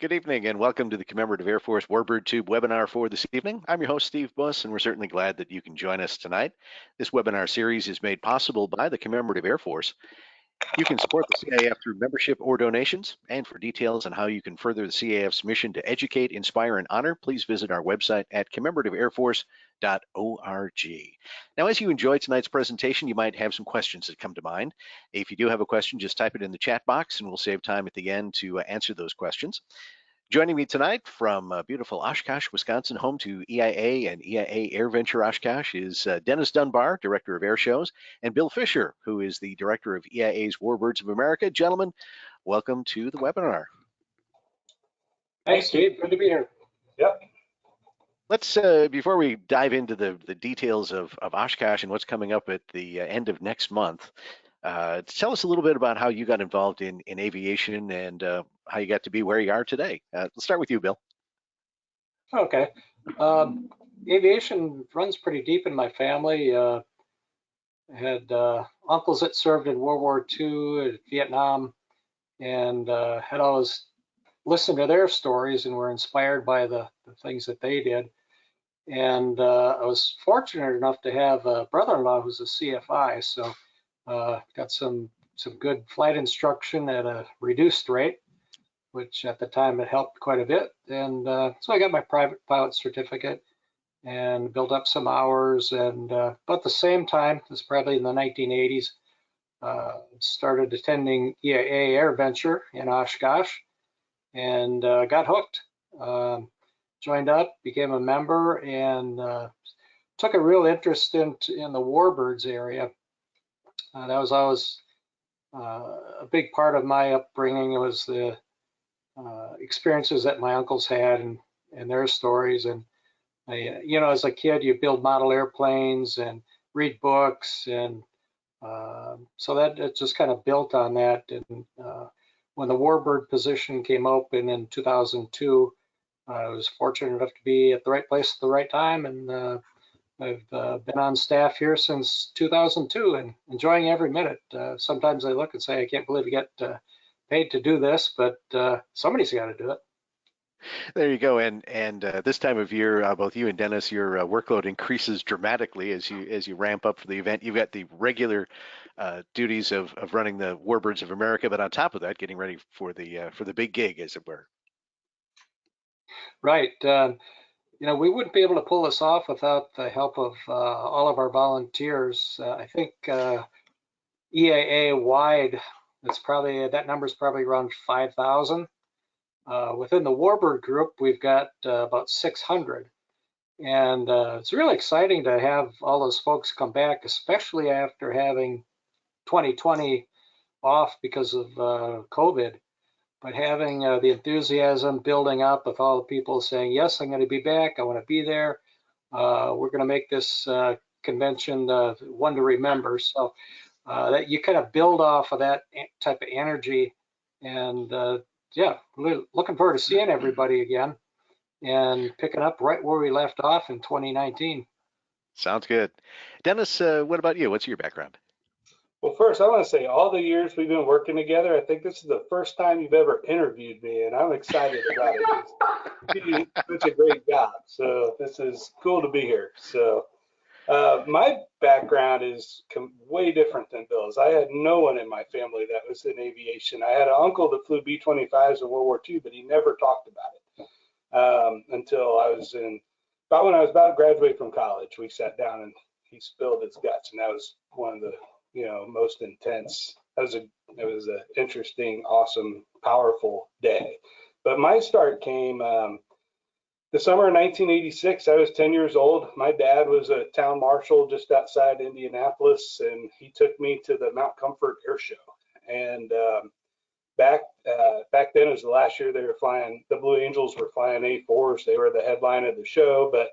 Good evening and welcome to the Commemorative Air Force Warbird Tube webinar for this evening. I'm your host, Steve Buss, and we're certainly glad that you can join us tonight. This webinar series is made possible by the Commemorative Air Force. You can support the CAF through membership or donations, and for details on how you can further the CAF's mission to educate, inspire, and honor, please visit our website at commemorativeairforce.org. Now, as you enjoy tonight's presentation, you might have some questions that come to mind. If you do have a question, just type it in the chat box, and we'll save time at the end to answer those questions. Joining me tonight from beautiful Oshkosh, Wisconsin, home to EAA and EAA AirVenture Oshkosh, is Dennis Dunbar, Director of Air Shows, and Bill Fischer, who is the Director of EAA's Warbirds of America. Gentlemen, welcome to the webinar. Thanks, Steve. Good to be here. Yep. Let's, before we dive into the details of Oshkosh and what's coming up at the end of next month, tell us a little bit about how you got involved in aviation and how you got to be where you are today. Let's start with you, Bill. Okay. Aviation runs pretty deep in my family. I had uncles that served in World War II, Vietnam, and had always listened to their stories and were inspired by the things that they did. And I was fortunate enough to have a brother-in-law who's a CFI, so got some good flight instruction at a reduced rate, which at the time it helped quite a bit. And so I got my private pilot certificate and built up some hours. And but at the same time, it was probably in the 1980s, started attending EAA AirVenture in Oshkosh and got hooked. Joined up, became a member, and took a real interest in the Warbirds area. That was always a big part of my upbringing. It was the experiences that my uncles had and their stories. And you know, as a kid, you build model airplanes and read books, and so that it just kind of built on that. And when the Warbird position came open in 2002, I was fortunate enough to be at the right place at the right time, and I've been on staff here since 2002 and enjoying every minute. Sometimes I look and say, I can't believe you get paid to do this, but somebody's got to do it. There you go. And this time of year, both you and Dennis, your workload increases dramatically as you ramp up for the event. You've got the regular duties of running the Warbirds of America, but on top of that, getting ready for the big gig, as it were. Right. You know, we wouldn't be able to pull this off without the help of all of our volunteers. I think EAA wide, that number is probably around 5,000. Within the Warbird group, we've got about 600. And it's really exciting to have all those folks come back, especially after having 2020 off because of COVID. But having the enthusiasm building up with all the people saying, yes, I'm going to be back, I want to be there, we're going to make this convention one to remember. So that you kind of build off of that type of energy. And yeah, really looking forward to seeing everybody again and picking up right where we left off in 2019. Sounds good. Dennis, what about you? What's your background? Well, first, I want to say all the years we've been working together, I think this is the first time you've ever interviewed me, and I'm excited about it. You do such a great job, so this is cool to be here. So my background is way different than Bill's. I had no one in my family that was in aviation. I had an uncle that flew B-25s in World War II, but he never talked about it until I was when I was about to graduate from college. We sat down and he spilled his guts, and that was one of the most intense. It was an interesting, awesome, powerful day. But my start came the summer of 1986. I was 10 years old. My dad was a town marshal just outside Indianapolis, and he took me to the Mount Comfort Air Show. And back then, it was the last year they were flying. The Blue Angels were flying A4s. They were the headline of the show, but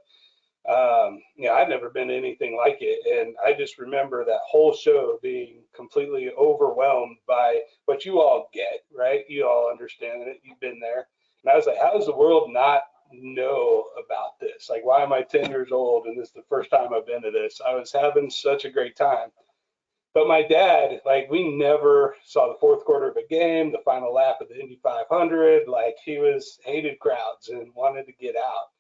I'd never been to anything like it. And I just remember that whole show being completely overwhelmed by what you all get, right? You all understand it. You've been there. And I was like, how does the world not know about this? Like, why am I 10 years old and this is the first time I've been to this? I was having such a great time. But my dad, like, we never saw the fourth quarter of a game, the final lap of the Indy 500. Like, he hated crowds and wanted to get out.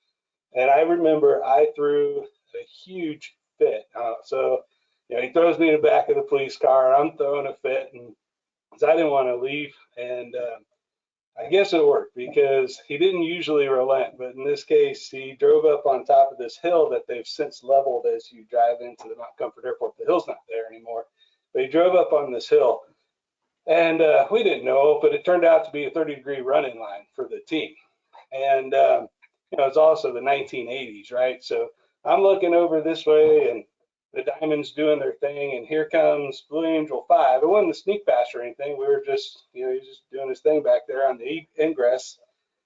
And I remember I threw a huge fit. So, he throws me in the back of the police car. I'm throwing a fit, and I didn't want to leave. And I guess it worked because he didn't usually relent. But in this case, he drove up on top of this hill that they've since leveled as you drive into the Mount Comfort Airport. The hill's not there anymore. But he drove up on this hill. And we didn't know, but it turned out to be a 30-degree running line for the team. And it's also the 1980s, right? So I'm looking over this way, and the Diamonds doing their thing, and here comes Blue Angel 5. It wasn't a sneak pass or anything. We were just, he was just doing his thing back there on the ingress.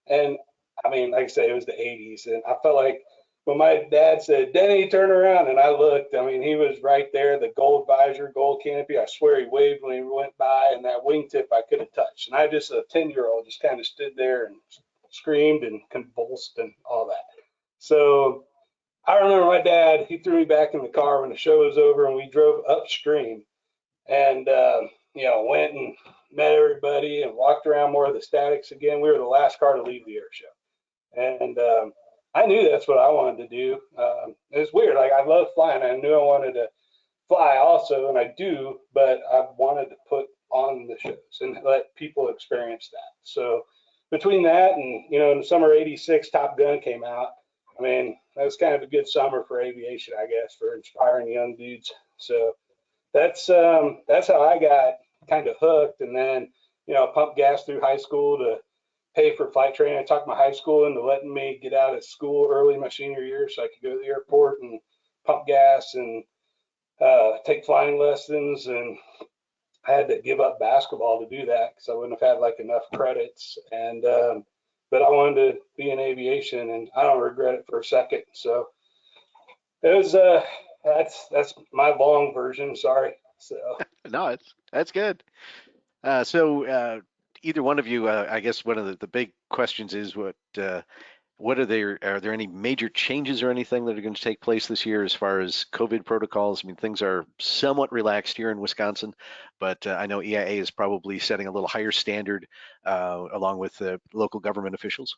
And I mean, like I say, it was the 80s, and I felt like when my dad said, "Denny, turn around," and I looked, I mean, he was right there, the gold visor, gold canopy. I swear he waved when he went by, and that wingtip I could have touched. And I just, a 10-year-old, just kind of stood there and screamed and convulsed and all that. So I remember my dad, he threw me back in the car when the show was over, and we drove upstream and, went and met everybody and walked around more of the statics again. We were the last car to leave the air show. And I knew that's what I wanted to do. It's weird. Like, I love flying. I knew I wanted to fly also, and I do, but I wanted to put on the shows and let people experience that. So between that and, in the summer '86, Top Gun came out. I mean, that was kind of a good summer for aviation, I guess, for inspiring young dudes. So that's how I got kind of hooked. And then, pumped gas through high school to pay for flight training. I talked my high school into letting me get out of school early my senior year so I could go to the airport and pump gas and take flying lessons. And I had to give up basketball to do that because I wouldn't have had like enough credits. And but I wanted to be in aviation, and I don't regret it for a second. So it was that's my long version. Sorry. So No, that's good. So either one of you, I guess one of the big questions is are there any major changes or anything that are going to take place this year as far as COVID protocols? I mean, things are somewhat relaxed here in Wisconsin, but I know EAA is probably setting a little higher standard along with the local government officials.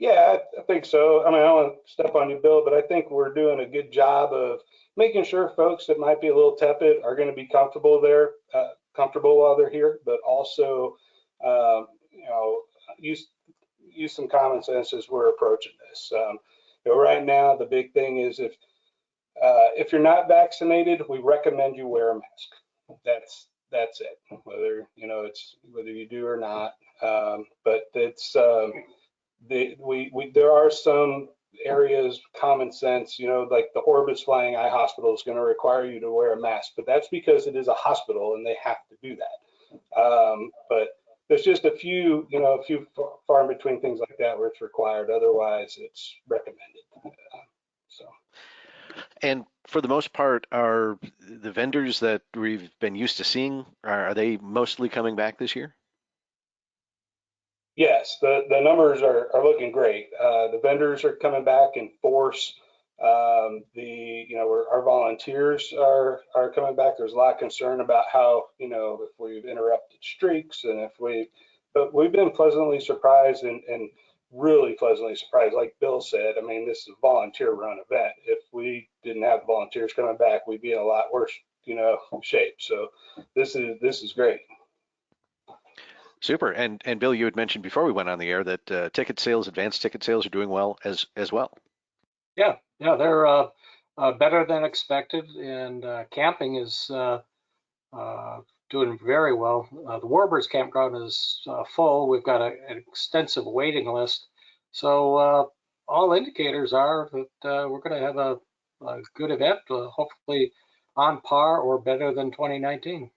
yeah, I think so. I mean, I don't want to step on you, Bill, but I think we're doing a good job of making sure folks that might be a little tepid are going to be comfortable while they're here, but also, use some common sense as we're approaching this. Right now, the big thing is if you're not vaccinated, we recommend you wear a mask. That's it. Whether you do or not, but it's there are some areas, common sense, like the Orbis Flying Eye Hospital is going to require you to wear a mask, but that's because it is a hospital and they have to do that. But there's just a few far in between things like that where it's required. Otherwise, it's recommended. And for the most part, are the vendors that we've been used to seeing, are they mostly coming back this year? Yes, the numbers are looking great. The vendors are coming back in force. Our volunteers are coming back. There's a lot of concern about how, if we've interrupted streaks and but we've been pleasantly surprised and really pleasantly surprised. Like Bill said, I mean, this is a volunteer run event. If we didn't have volunteers coming back, we'd be in a lot worse, shape. So this is great. Super. And Bill, you had mentioned before we went on the air that advanced ticket sales are doing well as well. Yeah, they're better than expected, and camping is doing very well. The Warbirds campground is full. We've got an extensive waiting list. So all indicators are that we're going to have a good event, hopefully on par or better than 2019.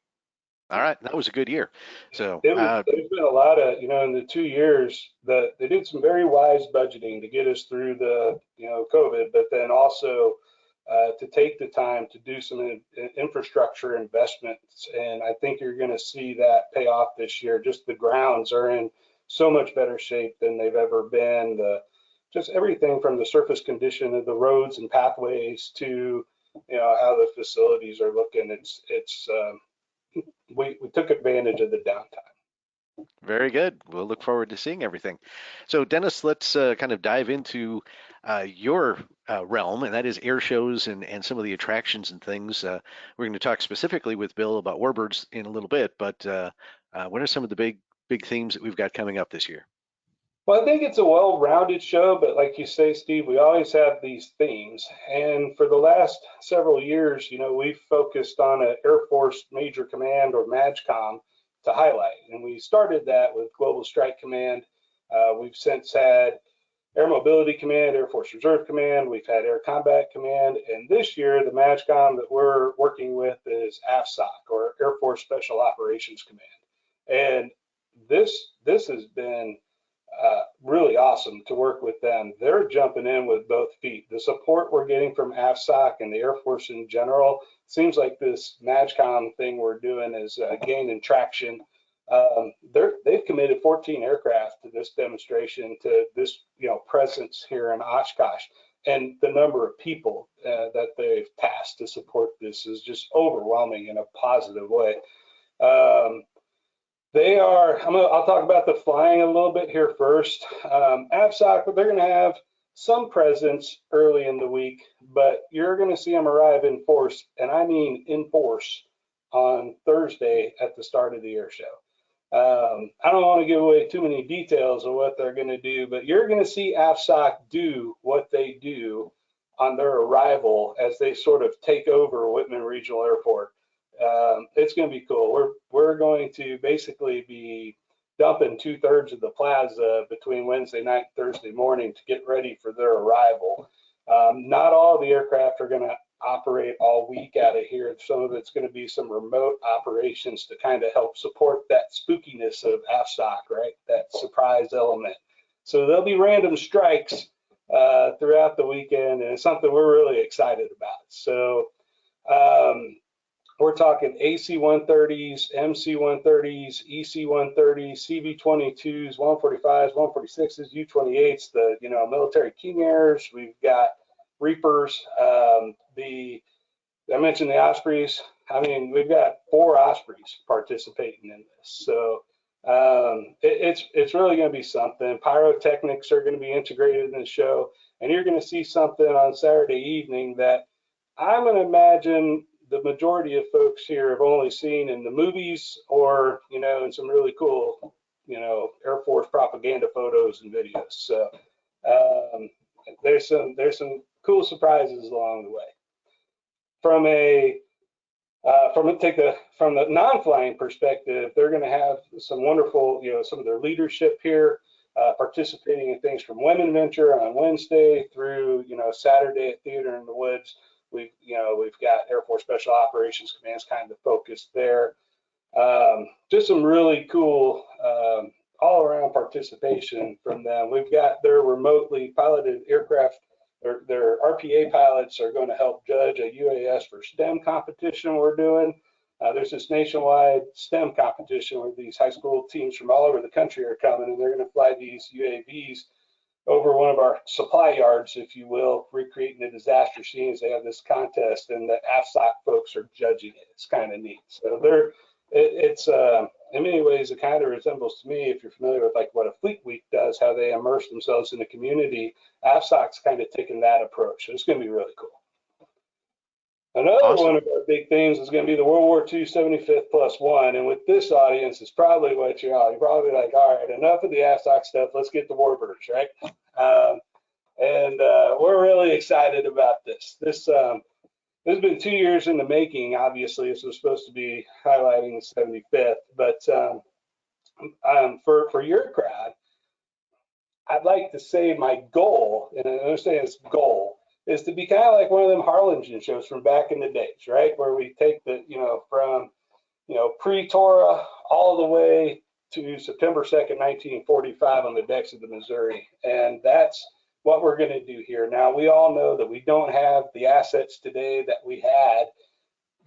All right, that was a good year. So there's been a lot of, in the 2 years that they did some very wise budgeting to get us through the, COVID, but then also to take the time to do some infrastructure investments. And I think you're going to see that pay off this year. Just the grounds are in so much better shape than they've ever been. Just everything from the surface condition of the roads and pathways to how the facilities are looking. We took advantage of the downtime. Very good. We'll look forward to seeing everything. So, Dennis, let's kind of dive into your realm, and that is air shows and some of the attractions and things. We're going to talk specifically with Bill about Warbirds in a little bit, but what are some of the big themes that we've got coming up this year? Well, I think it's a well-rounded show, but like you say, Steve, we always have these themes. And for the last several years, we've focused on an Air Force Major Command or MAJCOM to highlight. And we started that with Global Strike Command. We've since had Air Mobility Command, Air Force Reserve Command. We've had Air Combat Command. And this year, the MAJCOM that we're working with is AFSOC, or Air Force Special Operations Command. And this has been really awesome to work with them. They're jumping in with both feet. The support we're getting from AFSOC and the Air Force in general seems like this MAJCOM thing we're doing is gaining traction. They've committed 14 aircraft to this demonstration, to this presence here in Oshkosh, and the number of people that they've tasked to support this is just overwhelming in a positive way. I'll talk about the flying a little bit here first. AFSOC, they're going to have some presence early in the week, but you're going to see them arrive in force, and I mean in force, on Thursday at the start of the air show. I don't want to give away too many details of what they're going to do, but you're going to see AFSOC do what they do on their arrival as they sort of take over Whitman Regional Airport. It's going to be cool. We're going to basically be dumping 2/3 of the plaza between Wednesday night and Thursday morning to get ready for their arrival. Not all the aircraft are going to operate all week out of here. Some of it's going to be some remote operations to kind of help support that spookiness of AFSOC, right? That surprise element. So there'll be random strikes throughout the weekend, and it's something we're really excited about. So we're talking AC-130s, MC-130s, EC-130s, CV-22s, 145s, 146s, U-28s, the military King Airs. We've got Reapers. I mentioned the Ospreys. I mean, we've got 4 Ospreys participating in this. So it's really going to be something. Pyrotechnics are going to be integrated in the show, and you're going to see something on Saturday evening that I'm going to imagine the majority of folks here have only seen in the movies or, in some really cool, Air Force propaganda photos and videos. So there's some cool surprises along the way. From the non-flying perspective, they're going to have some wonderful, some of their leadership here participating in things from Women Venture on Wednesday through, Saturday at Theater in the Woods. We've got Air Force Special Operations Command's kind of focused there. Just some really cool all-around participation from them. We've got their remotely piloted aircraft. Their RPA pilots are going to help judge a UAS for STEM competition we're doing. There's this nationwide STEM competition where these high school teams from all over the country are coming, and they're going to fly these UAVs over one of our supply yards, if you will, recreating the disaster scenes. They have this contest, and the AFSOC folks are judging it. It's kind of neat. So it's in many ways, it kind of resembles to me, if you're familiar with like what a Fleet Week does, how they immerse themselves in the community. AFSOC's kind of taking that approach. So it's going to be really cool. Another Awesome. one of our big themes is going to be the World War II 75th plus one. And with this audience, it's probably what you're probably like, all right, enough of the AFSOC stuff. Let's get to Warbirds, right? We're really excited about this. This has been 2 years in the making. Obviously, this was supposed to be highlighting the 75th, but for your crowd, I'd like to say my goal, and I understand it's goal, is to be kind of like one of them Harlingen shows from back in the days, right? Where we take the, from, pre-Torah all the way to September 2nd, 1945 on the decks of the Missouri. And that's what we're going to do here. Now, we all know that we don't have the assets today that we had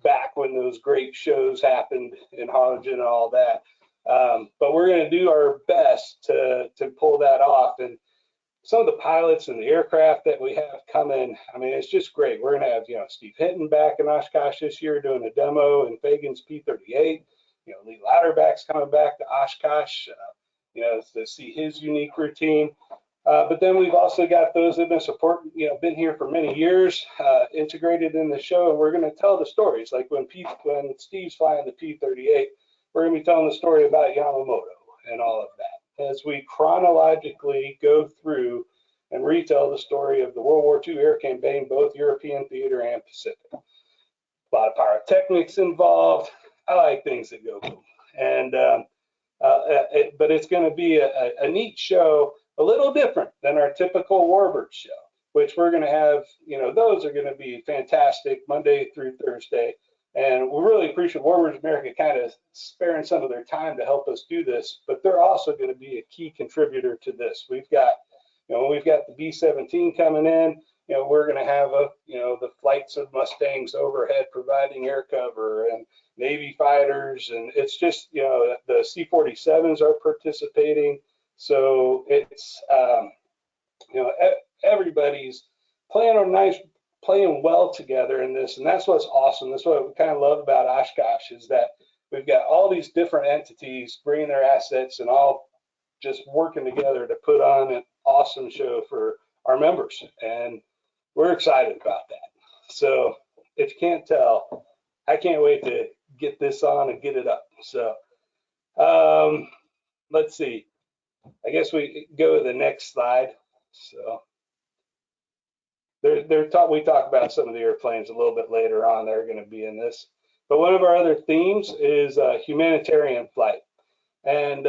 back when those great shows happened in Harlingen and all that. But we're going to do our best to pull that off. And some of the pilots and the aircraft that we have coming. I mean, it's just great. We're gonna have, you know, Steve Hinton back in Oshkosh this year doing a demo in Fagan's P-38. You know, Lee Louderback's coming back to Oshkosh, you know, to see his unique routine. But then we've also got those that have been supporting, you know, been here for many years, integrated in the show, and we're going to tell the stories. Like when Steve's flying the P-38, we're going to be telling the story about Yamamoto and all of that as we chronologically go through and retell the story of the World War II air campaign, both European theater and Pacific. A lot of pyrotechnics involved. I like things that go boom. And but it's going to be a neat show, a little different than our typical Warbird show, which we're going to have, you know, those are going to be fantastic Monday through Thursday. And we really appreciate Warbirds America kind of sparing some of their time to help us do this, but they're also going to be a key contributor to this. We've got, you know, we've got the B-17 coming in, you know, we're going to have you know, the flights of Mustangs overhead providing air cover, and Navy fighters, and it's just, you know, the C-47s are participating. So it's, you know, everybody's playing well together in this, and that's what's awesome. That's what we kind of love about Oshkosh, is that we've got all these different entities bringing their assets and all just working together to put on an awesome show for our members, and we're excited about that. So if you can't tell, I can't wait to get this on and get it up. So let's see. I guess we go to the next slide. So we talk about some of the airplanes a little bit later on. They're going to be in this. But one of our other themes is humanitarian flight. And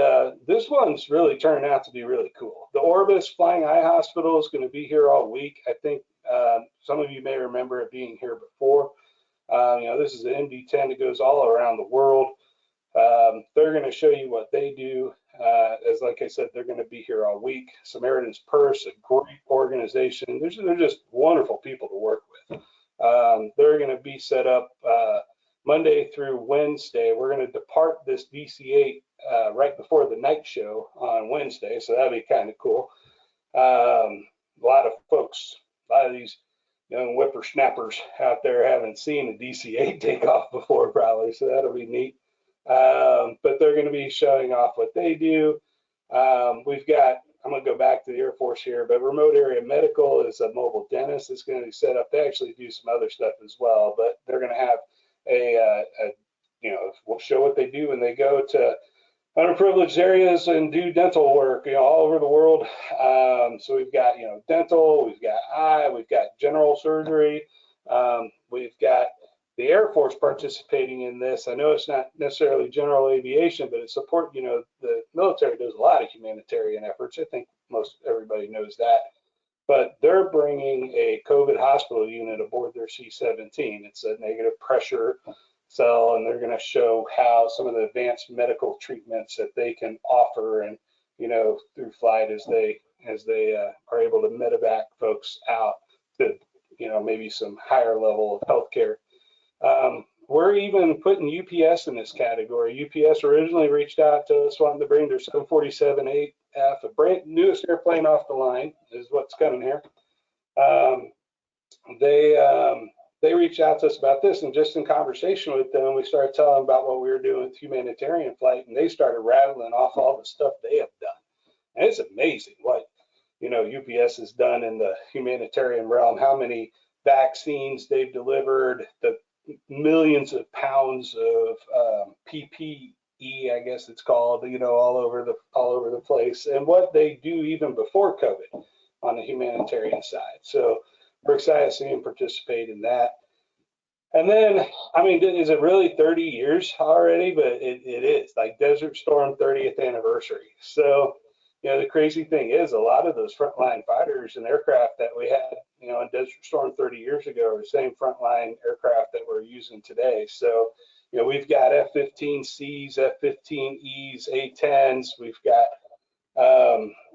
this one's really turned out to be really cool. The Orbis Flying Eye Hospital is going to be here all week. I think some of you may remember it being here before. You know, this is an MD-10 that goes all around the world. They're going to show you what they do. As like I said, they're going to be here all week. Samaritan's Purse, a great organization. They're just wonderful people to work with. They're going to be set up Monday through Wednesday. We're going to depart this DC-8 right before the night show on Wednesday, so that'll be kind of cool. A lot of folks, a lot of these young whippersnappers out there haven't seen a DC-8 take off before probably, so that'll be neat. But they're going to be showing off what they do. We've got, I'm going to go back to the Air Force here, but Remote Area Medical is a mobile dentist that's going to be set up. They actually do some other stuff as well, but they're going to have you know, we'll show what they do when they go to underprivileged areas and do dental work, you know, all over the world. So we've got, you know, dental, we've got eye, we've got general surgery, we've got the Air Force participating in this. I know it's not necessarily general aviation, but it's support, you know, the military does a lot of humanitarian efforts. I think most everybody knows that. But they're bringing a COVID hospital unit aboard their C-17. It's a negative pressure cell, and they're going to show how some of the advanced medical treatments that they can offer, and, you know, through flight as they are able to medevac folks out to, you know, maybe some higher level of healthcare. We're even putting UPS in this category. UPS originally reached out to us wanting to bring their 747-8F, a brand newest airplane off the line is what's coming here. They reached out to us about this, and just in conversation with them, we started telling them about what we were doing with humanitarian flight, and they started rattling off all the stuff they have done. And it's amazing what, you know, UPS has done in the humanitarian realm, how many vaccines they've delivered, the millions of pounds of PPE, I guess it's called, you know, all over the place, and what they do even before COVID on the humanitarian side. So we're excited to see them participate in that. And then, I mean, is it really 30 years already? But it is, like Desert Storm 30th anniversary. So, you know, the crazy thing is a lot of those frontline fighters and aircraft that we had, you know, in Desert Storm 30 years ago are the same frontline aircraft that we're using today. So, you know, we've got F-15Cs, F-15Es, A-10s. We've got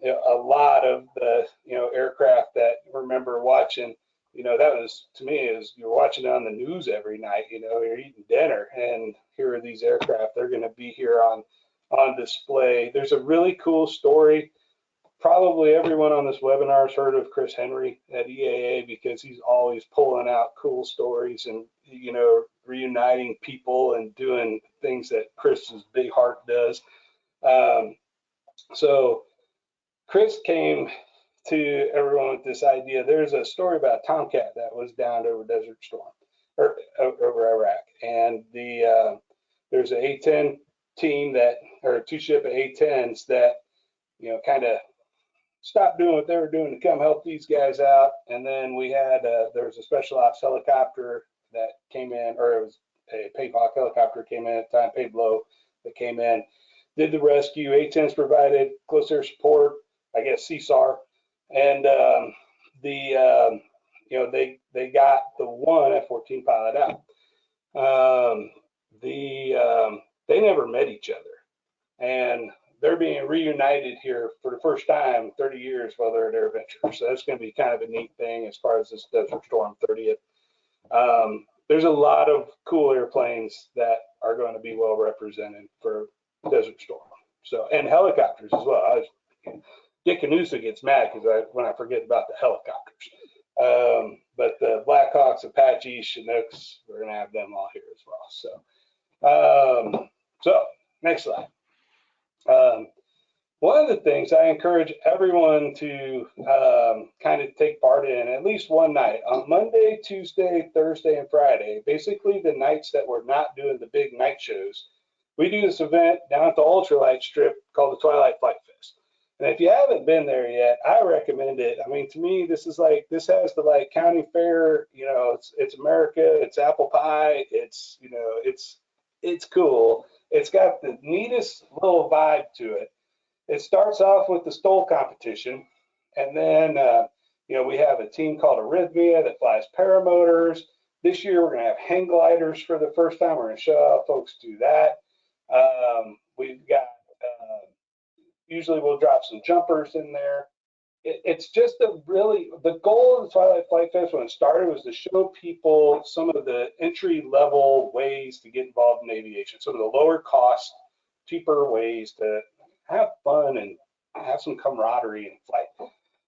you know, a lot of the, you know, aircraft that I remember watching, you know, that was, to me, is you're watching it on the news every night, you know, you're eating dinner, and here are these aircraft. They're going to be here on display. There's a really cool story probably everyone on this webinar has heard of Chris Henry at EAA because he's always pulling out cool stories and, you know, reuniting people and doing things that Chris's big heart does. So Chris came to everyone with this idea. There's a story about a Tomcat that was downed over Desert Storm or over Iraq, and there's an A-10 team that, or two ship of A-10s that, you know, kind of stopped doing what they were doing to come help these guys out. And then we had there was a special ops helicopter that came in, or it was a Payhawk helicopter came in at the time, Pablo, that came in, did the rescue. A-10s provided close air support, I guess CSAR, and you know, they got the one F-14 pilot out. They never met each other, and they're being reunited here for the first time in 30 years while they're at AirVenture. So that's going to be kind of a neat thing as far as this Desert Storm 30th. There's a lot of cool airplanes that are going to be well represented for Desert Storm. So, and helicopters as well. Dick Canusa gets mad because when I forget about the helicopters. But the Blackhawks, Apaches, Chinooks, we're going to have them all here as well. So next slide. One of the things I encourage everyone to kind of take part in at least one night on Monday, Tuesday, Thursday, and Friday, basically the nights that we're not doing the big night shows, we do this event down at the ultralight strip called the Twilight Flight Fest. And if you haven't been there yet, I recommend it. I mean, to me, this is like, this has the like county fair, you know, it's America, it's apple pie, it's, you know, it's cool. It's got the neatest little vibe to it. It starts off with the STOL competition, and then you know, we have a team called Arrhythmia that flies paramotors. This year we're going to have hang gliders for the first time. We're going to show how folks do that. We've got usually we'll drop some jumpers in there. It's just a really, the goal of the Twilight Flight Fest when it started was to show people some of the entry level ways to get involved in aviation, some of the lower cost, cheaper ways to have fun and have some camaraderie in flight.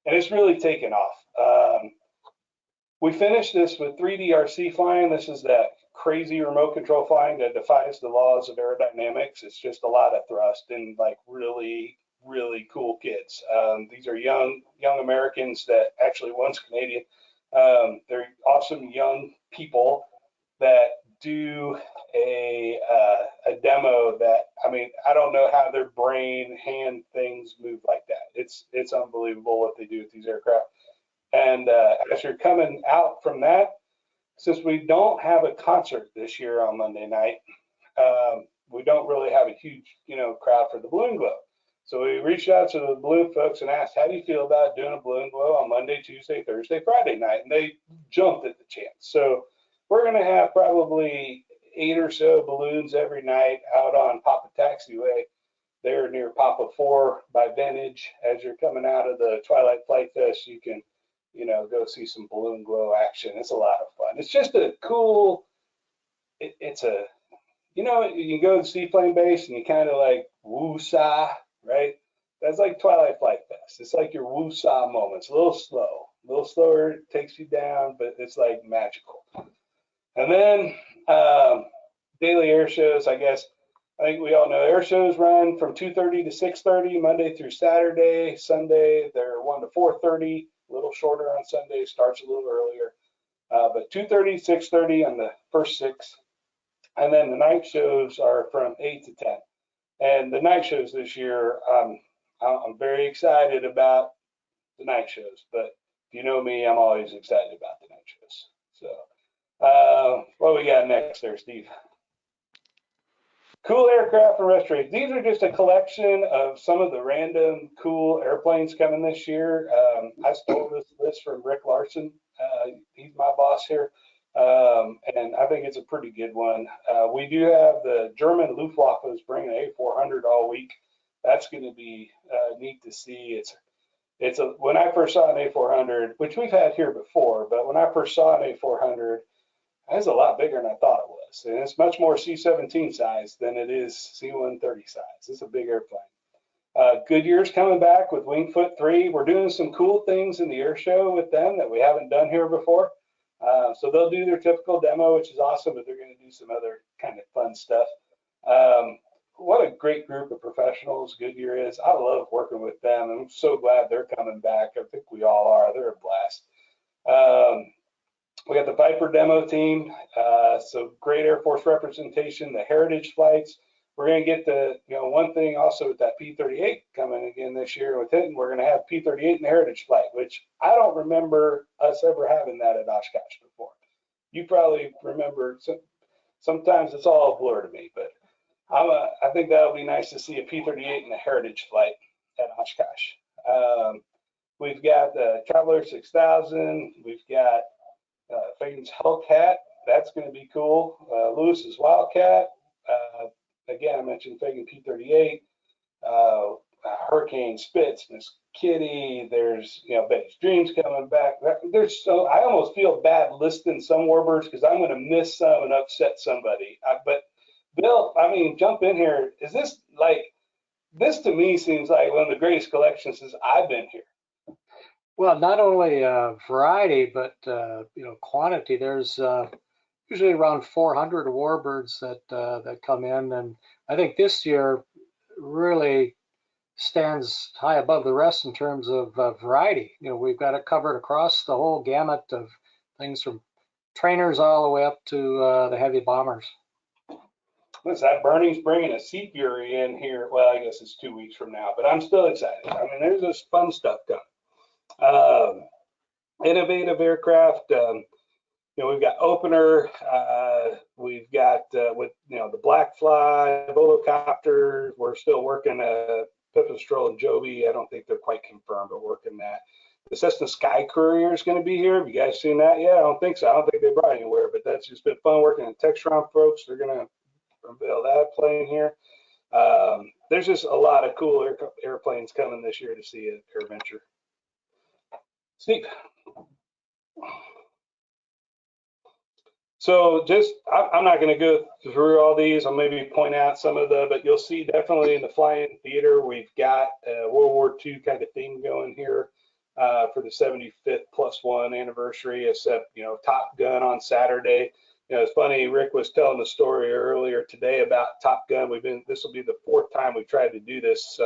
And it's really taken off. We finished this with 3D RC flying. This is that crazy remote control flying that defies the laws of aerodynamics. It's just a lot of thrust and like really cool kids. These are young Americans that actually one's Canadian. They're awesome young people that do a demo that, I mean, I don't know how their brain, hand things move like that. It's unbelievable what they do with these aircraft. And as you're coming out from that, since we don't have a concert this year on Monday night, we don't really have a huge, you know, crowd for the balloon glow. So we reached out to the balloon folks and asked, how do you feel about doing a balloon glow on Monday, Tuesday, Thursday, Friday night? And they jumped at the chance. So we're going to have probably 8 or so balloons every night out on Papa Taxiway there near Papa 4 by Vintage. As you're coming out of the Twilight Flight Fest, you can, you know, go see some balloon glow action. It's a lot of fun. It's just a cool, it's a, you know, you can go to the seaplane base and you kind of like woo-saw, right? That's like Twilight Flight Fest. It's like your woo-saw moments, a little slower, it takes you down, but it's like magical. And then daily air shows, I guess, I think we all know air shows run from 2:30 to 6:30, Monday through Saturday. Sunday, they're 1 to 4:30, a little shorter on Sunday, starts a little earlier. But 2:30, 6:30 on the first 6. And then the night shows are from 8 to 10. And the night shows this year, I'm very excited about the night shows. But if you know me, I'm always excited about the night shows. So what do we got next there, Steve? Cool aircraft and restoration. These are just a collection of some of the random cool airplanes coming this year. I stole this list from Rick Larson. He's my boss here. And I think it's a pretty good one. We do have the German Luftwaffe is bringing an A400 all week. That's going to be neat to see. When I first saw an A400, which we've had here before, but when I first saw an A400, it's a lot bigger than I thought it was. And it's much more C-17 size than it is C-130 size. It's a big airplane. Goodyear's coming back with Wingfoot 3. We're doing some cool things in the air show with them that we haven't done here before. So they'll do their typical demo, which is awesome, but they're going to do some other kind of fun stuff. What a great group of professionals Goodyear is. I love working with them. I'm so glad they're coming back. I think we all are. They're a blast. We got the Viper demo team. So great Air Force representation, the heritage flights. We're going to get the, one thing also with that P-38 coming again this year with Hinton, we're going to have P-38 in the heritage flight, which I don't remember us ever having that at Oshkosh before. You probably remember, sometimes it's all a blur to me, but I think that'll be nice to see a P-38 in the heritage flight at Oshkosh. We've got the Traveler 6000. We've got Fagan's Hellcat. That's going to be cool. Lewis's Wildcat. Again, I mentioned Fagan P-38, Hurricane Spitz, Miss Kitty. There's, Betty's Dreams coming back. I almost feel bad listing some Warbirds because I'm going to miss some and upset somebody. But Bill, jump in here. Is this this to me seems like one of the greatest collections since I've been here. Well, not only variety, but quantity. There's usually around 400 Warbirds that come in, and I think this year really stands high above the rest in terms of variety. We've got it covered across the whole gamut of things from trainers all the way up to the heavy bombers. Listen, that Bernie's bringing a Sea Fury in here. Well, I guess it's 2 weeks from now, but I'm still excited. There's this fun stuff coming. Innovative aircraft. We've got Opener. We've got with the Black Fly, Volocopter. We're still working Pipistrel and Joby. I don't think they're quite confirmed, but working that. The Cessna Sky Courier is going to be here. Have you guys seen that yet? I don't think so. I don't think they brought it anywhere, but that's just been fun working with Textron folks. They're going to unveil that plane here. There's just a lot of cool airplanes coming this year to see at AirVenture. Steve. So I'm not going to go through all these. I'll maybe point out some of but you'll see definitely in the flying theater, we've got a World War II kind of theme going here for the 75th +1 anniversary, except, Top Gun on Saturday. It's funny, Rick was telling the story earlier today about Top Gun. This will be the 4th time we've tried to do this.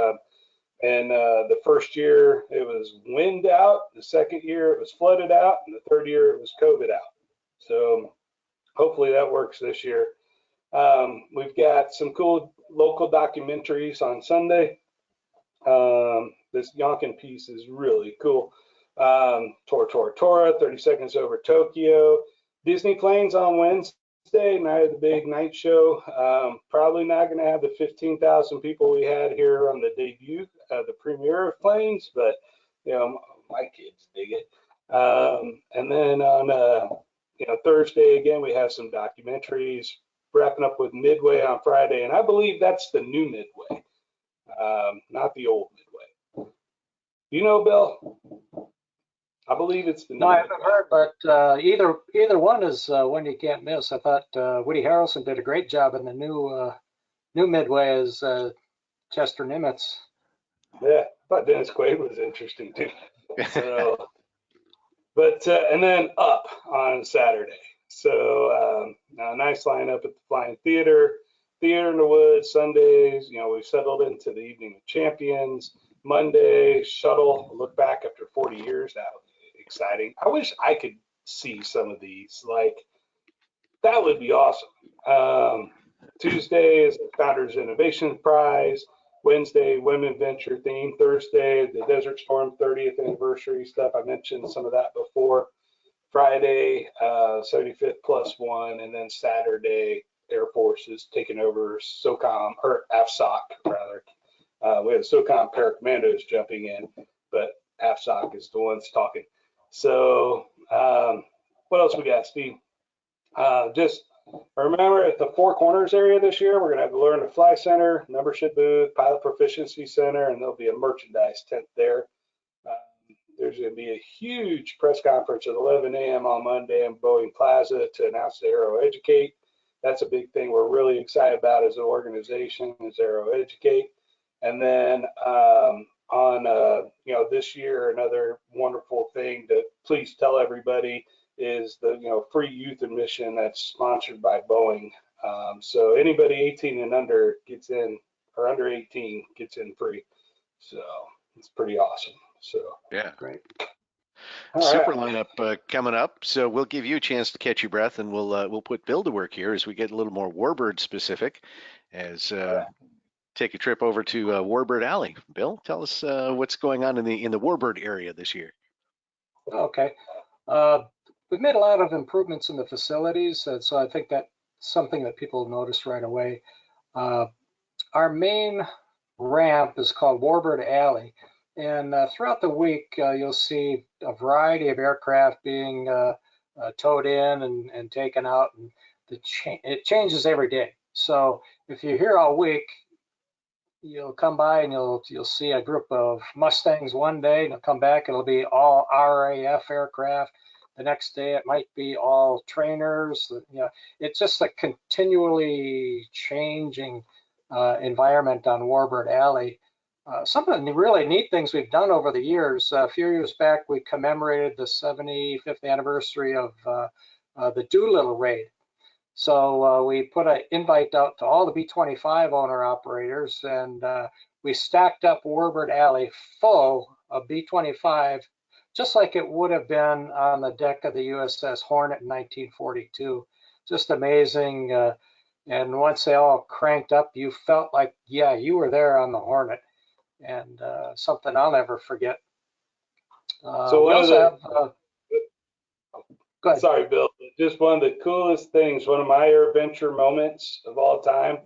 And the first year it was wind out, the second year it was flooded out, and the 3rd year it was COVID out. So hopefully that works this year. We've got some cool local documentaries on Sunday. This Yonkin piece is really cool. Tora, 30 Seconds Over Tokyo. Disney planes on Wednesday, night of the big night show. Probably not going to have the 15,000 people we had here on the debut, the premiere of planes, but my kids dig it. And then on Thursday again, we have some documentaries. Wrapping up with Midway on Friday, and I believe that's the new Midway, not the old Midway. Bill? I believe it's the new. No, I haven't heard, but either one is one you can't miss. I thought Woody Harrelson did a great job in the new Midway as Chester Nimitz. Yeah, I thought Dennis Quaid was interesting too. So, but and then Up on Saturday. So a nice lineup at the Flying Theater in the Woods. Sundays, we've settled into the Evening of Champions. Monday, Shuttle. Look back after 40 years. That would be exciting. I wish I could see some of these. That would be awesome. Tuesday is the Founders Innovation Prize. Wednesday, Women Venture theme. Thursday, the Desert Storm 30th anniversary stuff. I mentioned some of that before. Friday, 75th +1, and then Saturday, Air Force is taking over SOCOM, or AFSOC rather. We have SOCOM Paracommandos jumping in, but AFSOC is the ones talking. So what else we got, Steve? Just remember at the Four Corners area this year, we're going to have the Learn to Fly Center, membership booth, Pilot Proficiency Center, and there'll be a merchandise tent there. There's going to be a huge press conference at 11 a.m. on Monday in Boeing Plaza to announce the Aero Educate. That's a big thing we're really excited about as an organization, is Aero Educate. And then this year, another wonderful thing to please tell everybody is the free youth admission that's sponsored by Boeing. So anybody 18 and under gets in, or under 18 gets in free. So it's pretty awesome. So Yeah. Great. Super lineup coming up. So we'll give you a chance to catch your breath, and we'll put Bill to work here as we get a little more Warbird specific. As take a trip over to Warbird Alley. Bill, tell us what's going on in the Warbird area this year. Okay. We've made a lot of improvements in the facilities, and so I think that's something that people notice right away. Our main ramp is called Warbird Alley, and throughout the week you'll see a variety of aircraft being towed in and taken out, and it changes every day. So if you're here all week, you'll come by and you'll see a group of Mustangs one day, and you'll come back, it'll be all RAF aircraft. The next day it might be all trainers. It's just a continually changing environment on Warbird Alley. Some of the really neat things we've done over the years. A few years back, we commemorated the 75th anniversary of the Doolittle raid. So we put an invite out to all the B-25 owner-operators, and we stacked up Warbird Alley full of B-25, just like it would have been on the deck of the USS Hornet in 1942. Just amazing. And once they all cranked up, you felt like, yeah, you were there on the Hornet, and something I'll never forget. So we also have, go ahead. Sorry, Bill. Just one of the coolest things, one of my AirVenture moments of all time.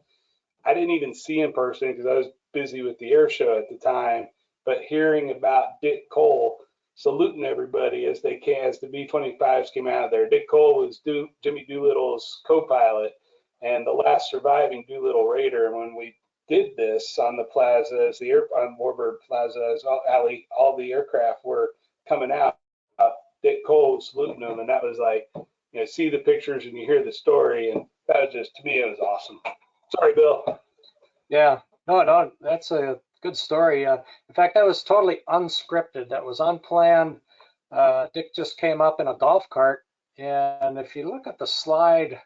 I didn't even see in person because I was busy with the air show at the time, but hearing about Dick Cole saluting everybody as the B-25s came out of there. Dick Cole was Jimmy Doolittle's co-pilot and the last surviving Doolittle Raider. And when we did this on the plaza, on Warbird Plaza, Alley, all the aircraft were coming out. Dick Cole was saluting them, and that was like, see the pictures and you hear the story, and that was just, to me, it was awesome. Sorry, Bill. Yeah, no, that's a good story. In fact, that was totally unscripted. That was unplanned. Dick just came up in a golf cart, and if you look at the slide,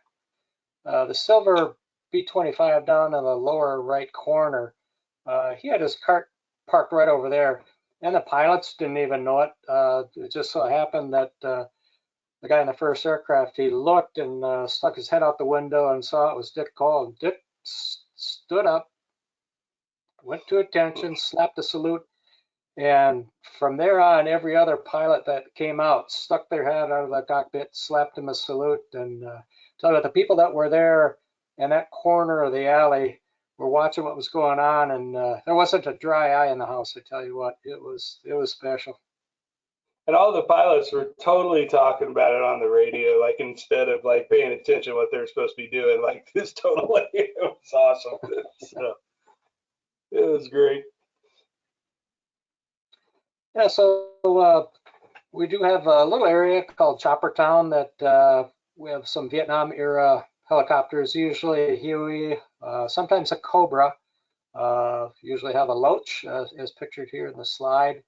the silver B-25 down in the lower right corner, he had his cart parked right over there, and the pilots didn't even know it. It just so happened that the guy in the first aircraft, he looked and stuck his head out the window and saw it was Dick Cole. And Dick stood up, went to attention, slapped a salute, and from there on, every other pilot that came out stuck their head out of the cockpit, slapped him a salute, and so that the people that were there in that corner of the alley were watching what was going on, and there wasn't a dry eye in the house. I tell you what, it was special. And all the pilots were totally talking about it on the radio, like instead of like paying attention to what they're supposed to be doing, like this totally, it was awesome. So it was great. Yeah, so we do have a little area called Chopper Town that we have some Vietnam era helicopters, usually a Huey, sometimes a Cobra, usually have a Loach as pictured here in the slide.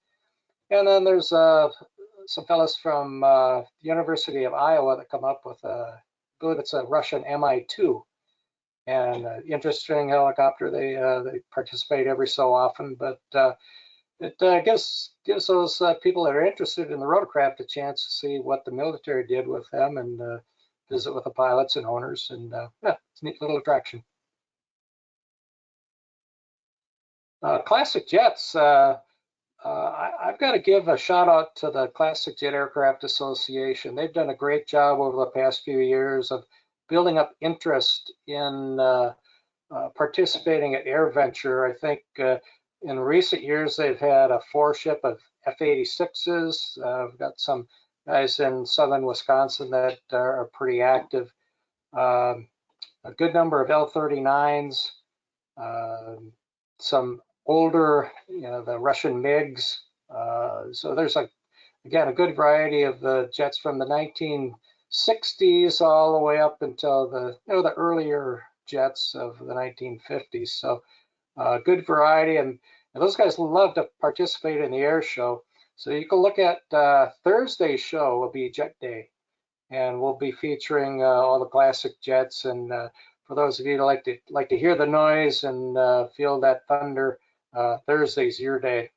And then there's some fellas from the University of Iowa that come up with, I believe it's a Russian Mi-2. And interesting helicopter. They participate every so often, but it gives those people that are interested in the rotorcraft a chance to see what the military did with them and visit with the pilots and owners. And yeah, it's a neat little attraction. Classic jets. I've got to give a shout out to the Classic Jet Aircraft Association. They've done a great job over the past few years of building up interest in participating at AirVenture. I think in recent years they've had a 4-ship of F-86s. We've got some guys in southern Wisconsin that are pretty active. A good number of L-39s, some older, the Russian MiGs. So there's again a good variety of the jets from the 1960s all the way up until the the earlier jets of the 1950s. So good variety, and those guys love to participate in the air show. So you can look at Thursday's show will be Jet Day, and we'll be featuring all the classic jets. And for those of you that like to hear the noise and feel that thunder, Thursday's your day.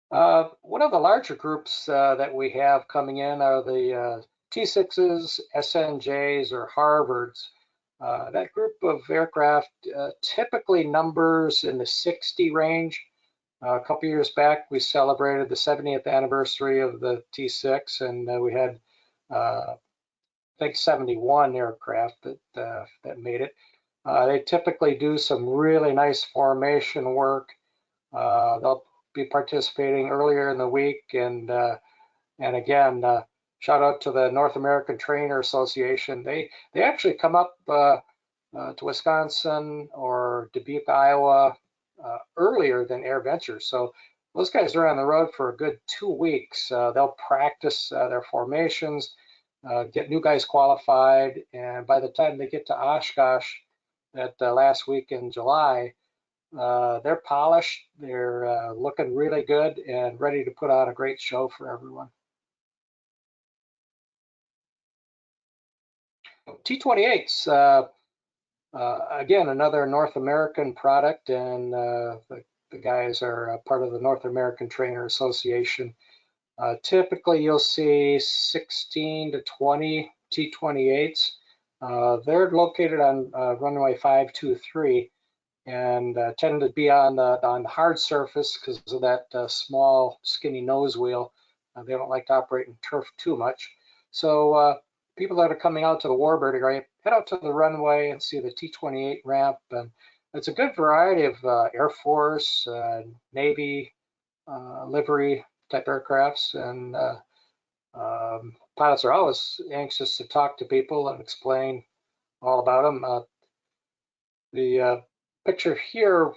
One of the larger groups that we have coming in are the T6s, SNJs, or Harvards. That group of aircraft typically numbers in the 60 range. A couple years back, we celebrated the 70th anniversary of the T6, and we had, I think, 71 aircraft that made it. They typically do some really nice formation work. They'll be participating earlier in the week, and again, shout out to the North American Trainer Association. They actually come up to Wisconsin or Dubuque, Iowa earlier than AirVenture. So those guys are on the road for a good 2 weeks. They'll practice their formations, get new guys qualified, and by the time they get to Oshkosh that last week in July, they're polished, they're looking really good and ready to put on a great show for everyone. T-28s, again, another North American product, and the guys are part of the North American Trainer Association. Typically, you'll see 16 to 20 T-28s. They're located on runway 523 and tend to be on the hard surface because of that small, skinny nose wheel. They don't like to operate in turf too much. So people that are coming out to the Warbird area, head out to the runway and see the T-28 ramp. And it's a good variety of Air Force, Navy, livery type aircrafts, and pilots are always anxious to talk to people and explain all about them. The picture here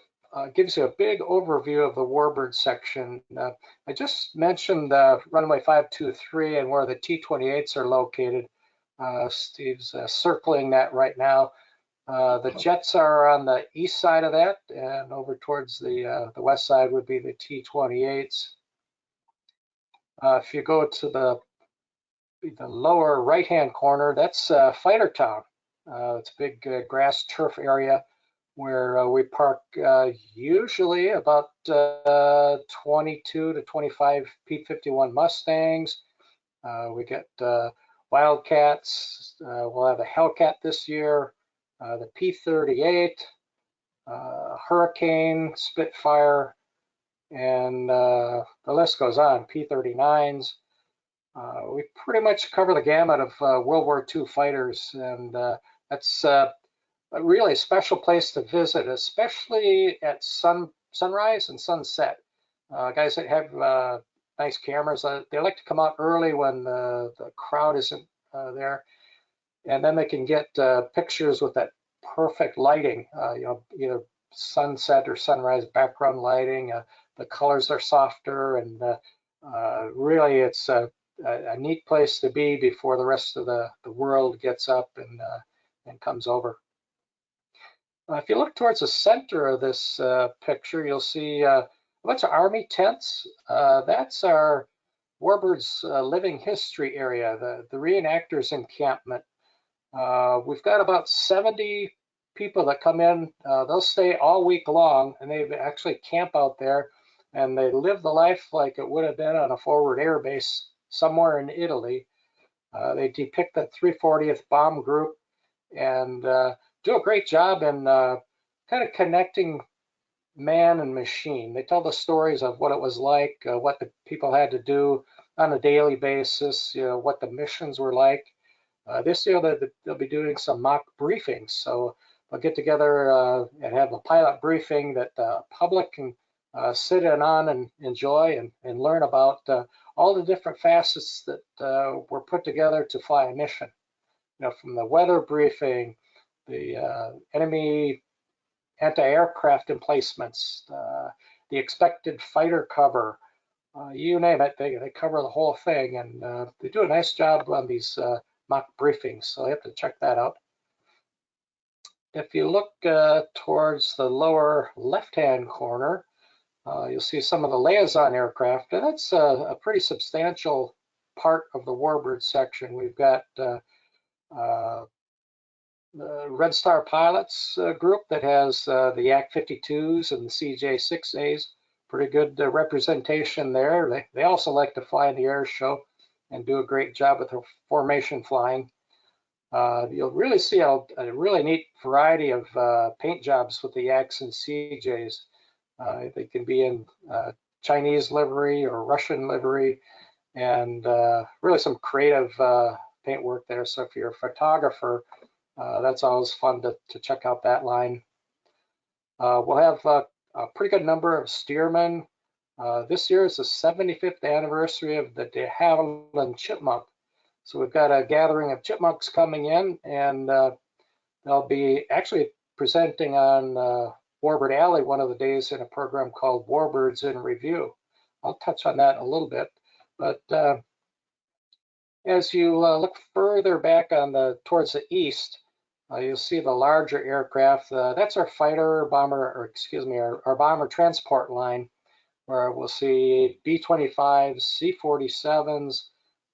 gives you a big overview of the Warbird section. I just mentioned runway 523 and where the T-28s are located. Steve's circling that right now. The jets are on the east side of that, and over towards the west side would be the T-28s. If you go to the lower right-hand corner, that's Fighter Town. It's a big grass turf area where we park usually about 22 to 25 P-51 Mustangs. We get Wildcats. We'll have a Hellcat this year, the P-38, Hurricane, Spitfire, and the list goes on, P-39s. We pretty much cover the gamut of World War II fighters, and that's a really special place to visit, especially at sunrise and sunset. Guys that have nice cameras, they like to come out early when the crowd isn't there, and then they can get pictures with that perfect lighting, either sunset or sunrise background lighting. The colors are softer, and really it's a neat place to be before the rest of the world gets up and comes over. If you look towards the center of this picture, you'll see a bunch of Army tents. That's our Warbirds living history area, the reenactors encampment. We've got about 70 people that come in. They'll stay all week long, and they actually camp out there, and they live the life like it would have been on a forward air base somewhere in Italy. They depict the 340th Bomb Group and do a great job in kind of connecting man and machine. They tell the stories of what it was like, what the people had to do on a daily basis, what the missions were like. This year they'll be doing some mock briefings, so they'll get together and have a pilot briefing that the public can sit in on and enjoy and learn about all the different facets that were put together to fly a mission. From the weather briefing, the enemy anti-aircraft emplacements, the expected fighter cover, you name it, they cover the whole thing, and they do a nice job on these mock briefings, so you have to check that out. if you look towards the lower left-hand corner, you'll see some of the liaison aircraft, and that's a pretty substantial part of the Warbird section. We've got the Red Star Pilots group that has the Yak 52s and the CJ 6As. Pretty good representation there. They also like to fly in the air show and do a great job with their formation flying. You'll really see a really neat variety of paint jobs with the Yaks and CJs. They can be in Chinese livery or Russian livery, and really some creative paint work there. So if you're a photographer, that's always fun to check out that line. We'll have a pretty good number of steermen. This year is the 75th anniversary of the de Havilland Chipmunk. So we've got a gathering of chipmunks coming in, and they'll be actually presenting on Warbird Alley one of the days in a program called Warbirds in Review. I'll touch on that in a little bit, but as you look further back on towards the east, you'll see the larger aircraft. That's our fighter bomber, or excuse me, our bomber transport line, where we'll see B-25s, C-47s,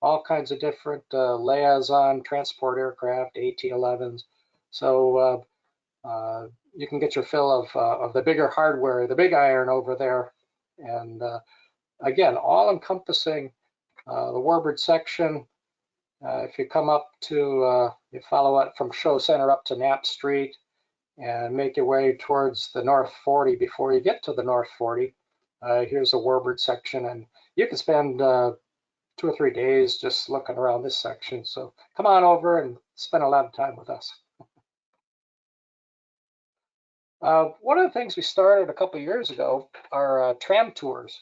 all kinds of different liaison transport aircraft, AT-11s. So you can get your fill of the bigger hardware, the big iron over there. And again, all encompassing the Warbird section. If you come up to, you follow it from Show Center up to Knapp Street and make your way towards the North 40 before you get to the North 40. Here's the Warbird section, and you can spend 2 or 3 days just looking around this section. So come on over and spend a lot of time with us. One of the things we started a couple of years ago are tram tours.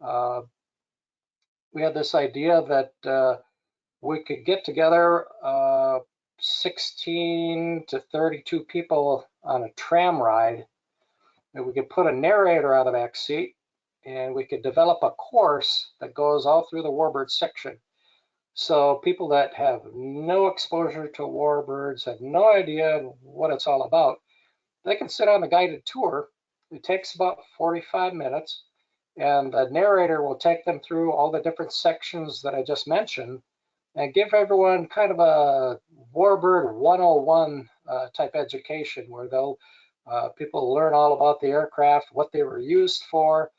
We had this idea that we could get together 16 to 32 people on a tram ride, and we could put a narrator on the back seat, and we could develop a course that goes all through the Warbird section. So people that have no exposure to Warbirds, have no idea what it's all about, they can sit on a guided tour. It takes about 45 minutes, and the narrator will take them through all the different sections that I just mentioned and give everyone kind of a Warbird 101 type education, where people learn all about the aircraft, what they were used for,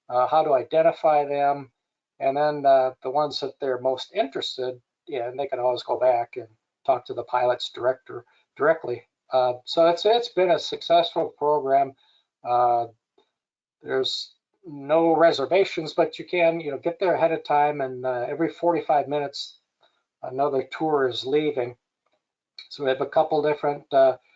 how to identify them, and then the ones that they're most interested in, and they can always go back and talk to the pilot's directly. So it's been a successful program. There's no reservations, but you can get there ahead of time, and every 45 minutes another tour is leaving. So we have a couple different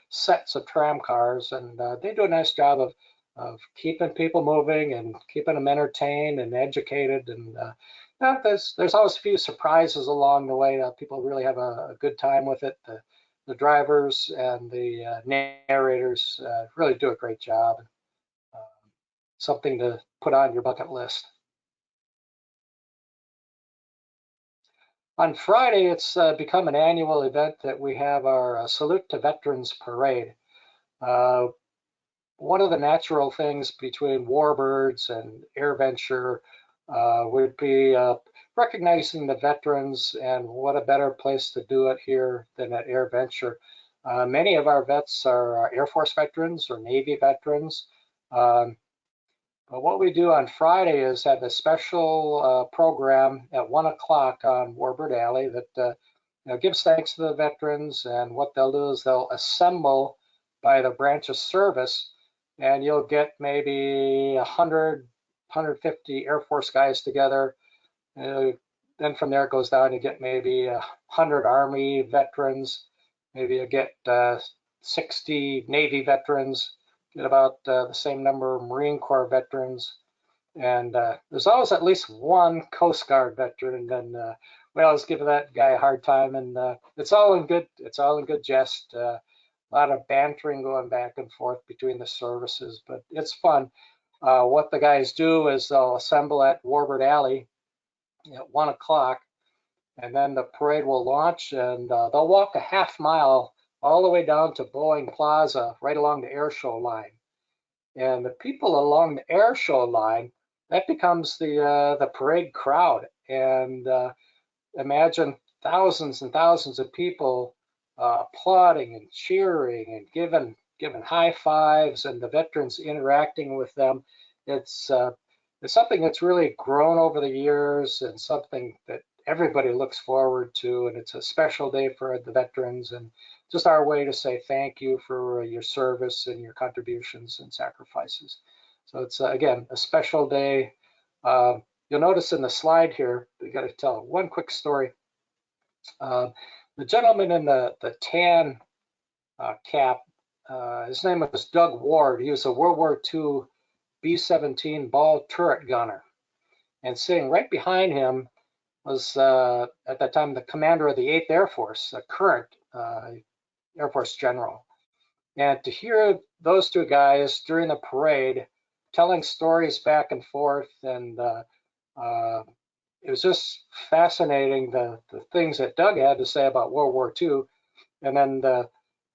sets of tram cars, and they do a nice job of keeping people moving and keeping them entertained and educated. And there's always a few surprises along the way. People really have a good time with it. The drivers and the narrators really do a great job. Something to put on your bucket list. On Friday, it's become an annual event that we have our Salute to Veterans Parade. One of the natural things between Warbirds and AirVenture would be recognizing the veterans, and what a better place to do it here than at AirVenture. Many of our vets are Air Force veterans or Navy veterans. But what we do on Friday is have a special program at 1 o'clock on Warbird Alley that gives thanks to the veterans, and what they'll do is they'll assemble by the branch of service, and you'll get maybe 100, 150 Air Force guys together. Then from there it goes down, you get maybe 100 Army veterans, maybe you get 60 Navy veterans, get about the same number of Marine Corps veterans, and there's always at least one Coast Guard veteran, and then we always give that guy a hard time, and it's all in good jest. A lot of bantering going back and forth between the services, but it's fun. What the guys do is they'll assemble at Warbird Alley at 1 o'clock, and then the parade will launch, and they'll walk a half mile all the way down to Boeing Plaza, right along the air show line. And the people along the air show line, that becomes the parade crowd. And imagine thousands and thousands of people applauding and cheering and giving high fives, and the veterans interacting with them. It's something that's really grown over the years, and something that everybody looks forward to. And it's a special day for the veterans, and just our way to say thank you for your service and your contributions and sacrifices. So it's again a special day. You'll notice in the slide here, we got to tell one quick story. The gentleman in the tan cap, his name was Doug Ward. He was a World War II B-17 ball turret gunner. And sitting right behind him was, at that time, the commander of the 8th Air Force, a current Air Force general. And to hear those two guys during the parade telling stories back and forth, and it was just fascinating, the things that Doug had to say about World War II, and then the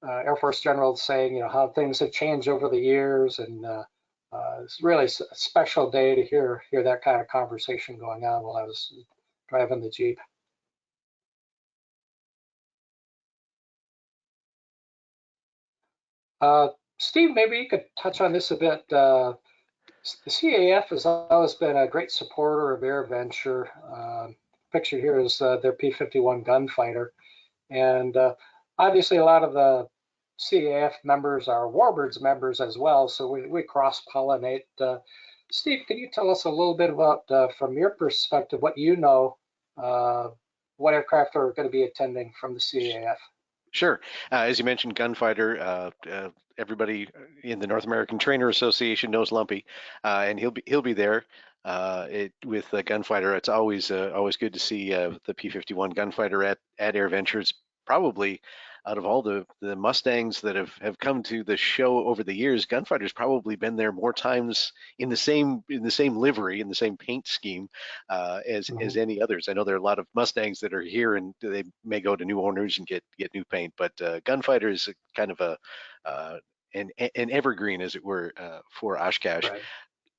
Air Force general saying, how things have changed over the years. And it's really a special day to hear that kind of conversation going on while I was driving the Jeep. Steve, maybe you could touch on this a bit. The CAF has always been a great supporter of AirVenture. Picture here is their P-51 gunfighter. And obviously a lot of the CAF members are Warbirds members as well, so we cross-pollinate. Steve, can you tell us a little bit about, from your perspective, what you know, what aircraft are going to be attending from the CAF? Sure. As you mentioned, gunfighter. Everybody in the North American Trainer Association knows Lumpy, and he'll be there with gunfighter. It's always good to see the P-51 gunfighter at AirVenture. It's probably, out of all the Mustangs that have come to the show over the years, gunfighter's probably been there more times in the same livery, in the same paint scheme as any others. I know there are a lot of Mustangs that are here, and they may go to new owners and get new paint, but gunfighter is kind of an evergreen, as it were, for Oshkosh. Right.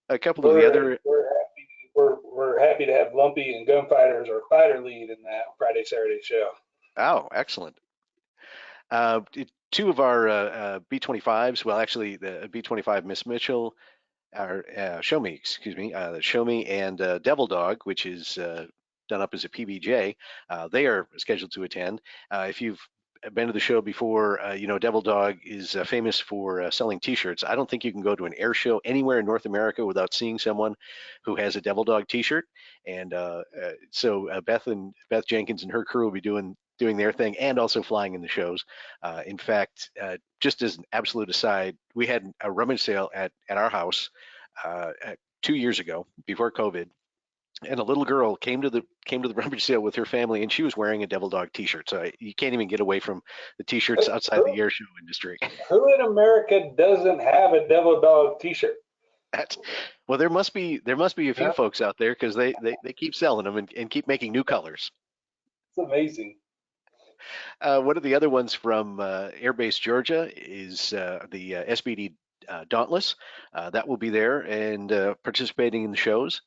A couple of the other. We're happy to have Lumpy and Gunfighter as our fighter lead in that Friday Saturday show. Oh, excellent. Two of our B-25s, well, actually the B-25 Miss Mitchell, Show Me, the Show Me and Devil Dog, which is done up as a PBJ, they are scheduled to attend. If you've been to the show before, Devil Dog is famous for selling T-shirts. I don't think you can go to an air show anywhere in North America without seeing someone who has a Devil Dog T-shirt. And so Beth Jenkins and her crew will be doing their thing and also flying in the shows. In fact, just as an absolute aside, we had a rummage sale at our house 2 years ago, before COVID, and a little girl came to the rummage sale with her family, and she was wearing a Devil Dog T-shirt. So you can't even get away from the T-shirts outside the air show industry. Who in America doesn't have a Devil Dog T-shirt? Well, there must be a few folks out there, because they keep selling them and keep making new colors. It's amazing. One of the other ones from Air Base Georgia is the SBD Dauntless. That will be there and participating in the shows.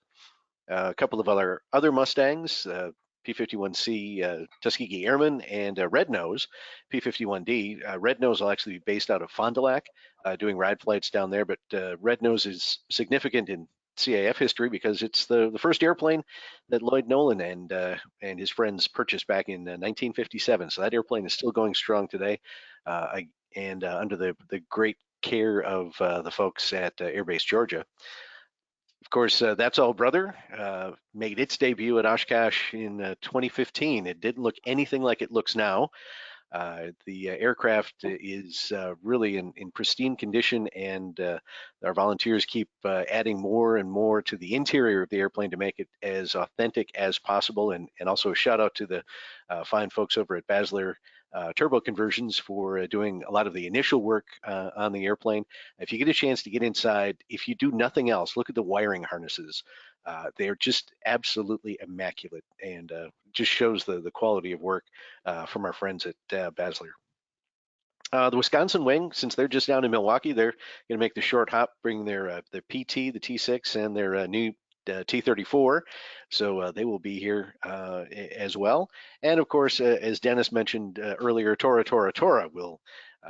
A couple of other Mustangs, P-51C Tuskegee Airman, and Red Nose P-51D. Red Nose will actually be based out of Fond du Lac, doing ride flights down there. But Red Nose is significant in CAF history because it's the first airplane that Lloyd Nolan and his friends purchased back in 1957. So that airplane is still going strong today, and under the great care of the folks at Air Base Georgia. Of course, That's All Brother made its debut at Oshkosh in 2015. It didn't look anything like it looks now. The aircraft is really in pristine condition, and our volunteers keep adding more and more to the interior of the airplane to make it as authentic as possible. And also a shout out to the fine folks over at Basler Turbo Conversions for doing a lot of the initial work on the airplane. If you get a chance to get inside, if you do nothing else, look at the wiring harnesses. They're just absolutely immaculate, and just shows the quality of work from our friends at Basler. The Wisconsin wing, since they're just down in Milwaukee, they're going to make the short hop, bring their PT, the T6, and their new T-34. So they will be here as well. And of course, as Dennis mentioned earlier, Tora will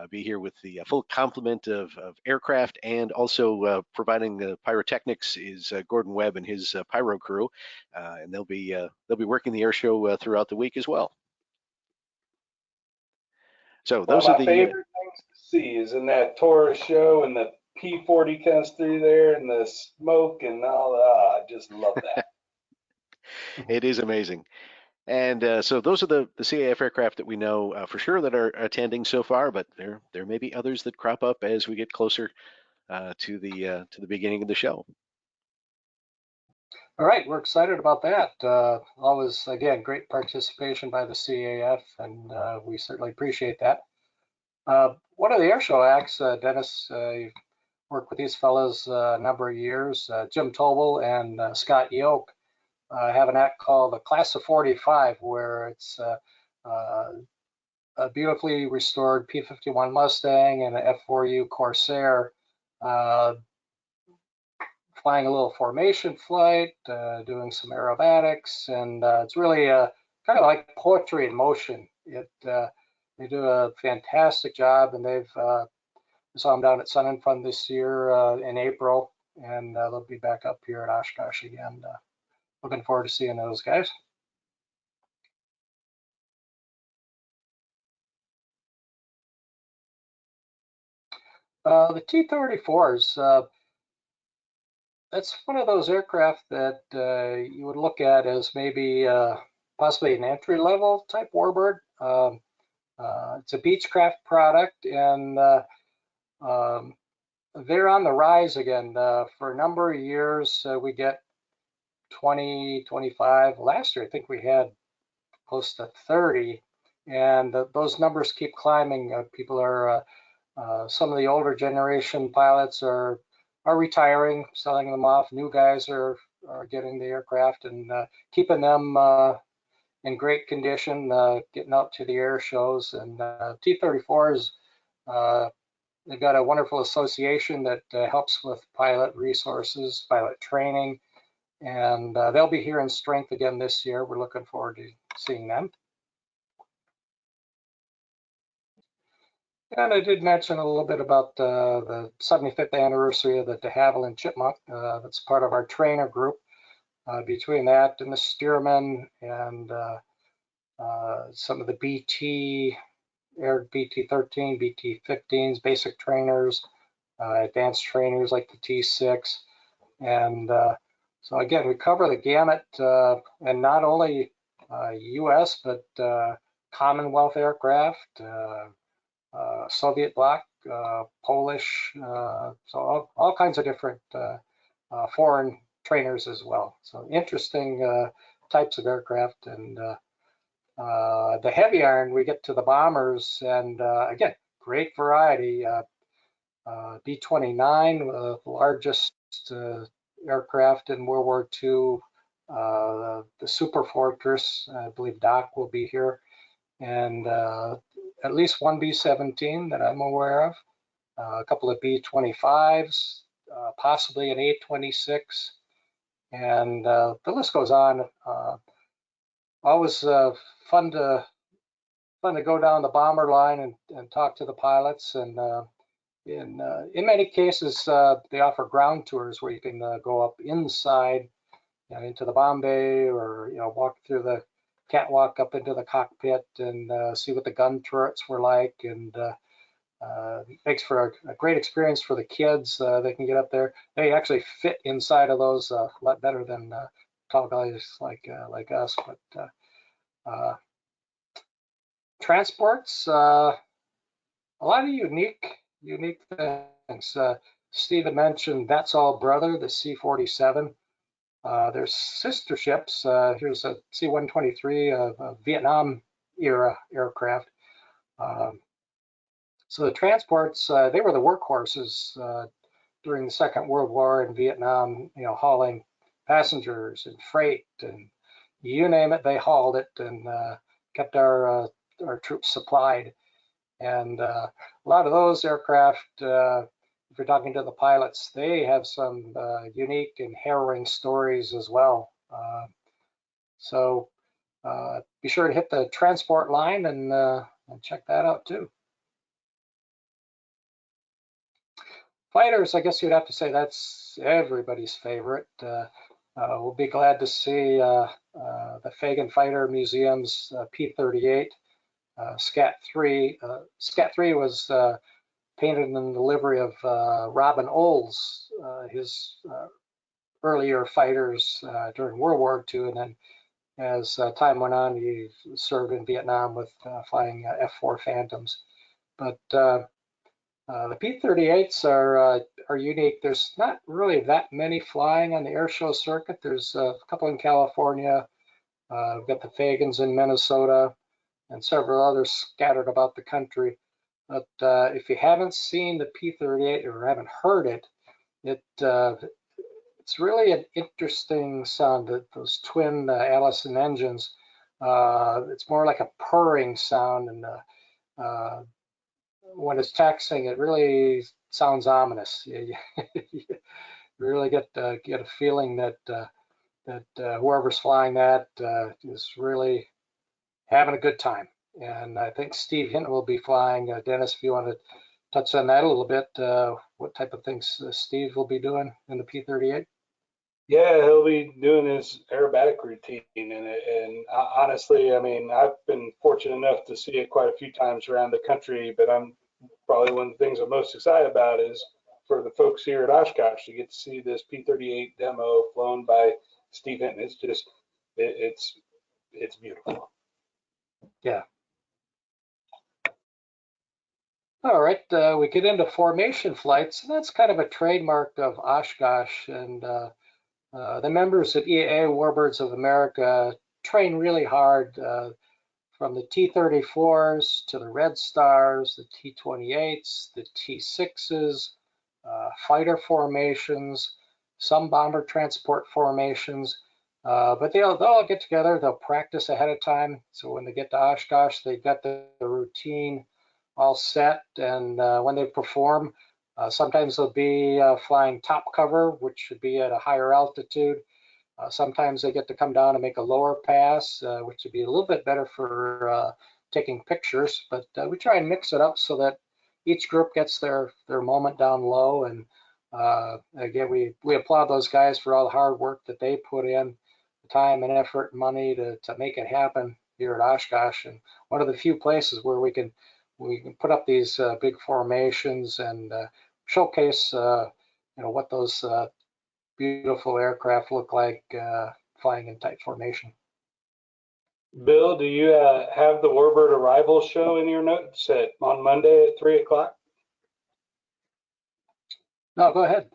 be here with the full complement of aircraft, and also providing the pyrotechnics is Gordon Webb and his pyro crew, and they'll be working the air show throughout the week as well. So One of those are my the favorite things to see is in that Taurus show, and the P-40 comes through there, and the smoke and all that. I just love that. It is amazing. And so those are the CAF aircraft that we know for sure that are attending so far, but there may be others that crop up as we get closer to the beginning of the show. All right, we're excited about that. Always, again, great participation by the CAF, and we certainly appreciate that. One of the air show acts, Dennis, you've worked with these fellows a number of years. Jim Tobel and Scott Yoke have an act called the Class of 45, where it's a beautifully restored P-51 Mustang and an F-4U Corsair flying a little formation flight, doing some aerobatics, and it's really kind of like poetry in motion. They do a fantastic job, and they've saw them down at Sun and Fun this year in April, and they'll be back up here at Oshkosh again. Looking forward to seeing those guys. The T-34s, that's one of those aircraft that you would look at as maybe possibly an entry-level type warbird. It's a Beechcraft product, and they're on the rise again. For a number of years, we get 20, 25. Last year, I think we had close to 30, and those numbers keep climbing. People are, some of the older generation pilots are retiring, selling them off. New guys are getting the aircraft and keeping them in great condition, getting out to the air shows. And T-34s, they've got a wonderful association that helps with pilot resources, pilot training, and they'll be here in strength again this year. We're looking forward to seeing them. And I did mention a little bit about the 75th anniversary of the de Havilland Chipmunk. That's part of our trainer group. Between that and the Stearman and some of the BT, Air BT-13, BT-15s, basic trainers, advanced trainers like the T6. And so again, we cover the gamut, and not only US, but Commonwealth aircraft, Soviet bloc, Polish, so all kinds of different foreign trainers as well. So interesting types of aircraft. And the heavy iron, we get to the bombers, and again, great variety. B-29, the largest aircraft in World War II, the Super Fortress, I believe Doc will be here, and at least one B-17 that I'm aware of, a couple of B-25s, possibly an A-26, and the list goes on. Always fun to go down the bomber line and talk to the pilots, and in many cases they offer ground tours where you can go up inside, into the bomb bay, or walk through the catwalk up into the cockpit and see what the gun turrets were like, and makes for a great experience for the kids. They can get up there. They actually fit inside of those a lot better than tall guys like us. But transports, a lot of unique things. Stephen mentioned That's All Brother, the C-47. There's sister ships. Here's a C-123, a Vietnam era aircraft. So the transports, they were the workhorses during the Second World War in Vietnam, hauling passengers and freight, and you name it, they hauled it and kept our troops supplied. And a lot of those aircraft, if you're talking to the pilots, they have some unique and harrowing stories as well. So be sure to hit the transport line and check that out too. Fighters, I guess you'd have to say that's everybody's favorite. We'll be glad to see the Fagan Fighter Museum's P-38 Scat 3. Scat 3 was painted in the livery of Robin Olds, his earlier fighters during World War II, and then as time went on, he served in Vietnam with flying F-4 Phantoms. But the P-38s are unique. There's not really that many flying on the air show circuit. There's a couple in California. We've got the Fagans in Minnesota and several others scattered about the country. But if you haven't seen the P-38 or haven't heard it, it's really an interesting sound. Those twin Allison engines. It's more like a purring sound, and when it's taxiing, it really sounds ominous. You really get a feeling that whoever's flying that is really having a good time. And I think Steve Hinton will be flying. Dennis, if you want to touch on that a little bit, what type of things Steve will be doing in the P-38? Yeah, he'll be doing his aerobatic routine in it. And honestly, I mean, I've been fortunate enough to see it quite a few times around the country, but I'm probably one of the things I'm most excited about is for the folks here at Oshkosh to get to see this P-38 demo flown by Steve Hinton. It's just, it's beautiful. Yeah. All right, we get into formation flights, and that's kind of a trademark of Oshkosh. And the members of EAA Warbirds of America train really hard, from the T-34s to the Red Stars, the T-28s, the T-6s, fighter formations, some bomber transport formations. But they'll all get together, they'll practice ahead of time. So when they get to Oshkosh, they've got the routine all set. And when they perform, sometimes they'll be flying top cover, which should be at a higher altitude. Sometimes they get to come down and make a lower pass, which would be a little bit better for taking pictures. But we try and mix it up so that each group gets their moment down low. And again, we applaud those guys for all the hard work that they put in, the time and effort and money to make it happen here at Oshkosh. And one of the few places where we can put up these big formations and showcase what those beautiful aircraft look like flying in tight formation. Bill, do you have the Warbird arrival show in your notes on Monday at 3 o'clock? No, go ahead.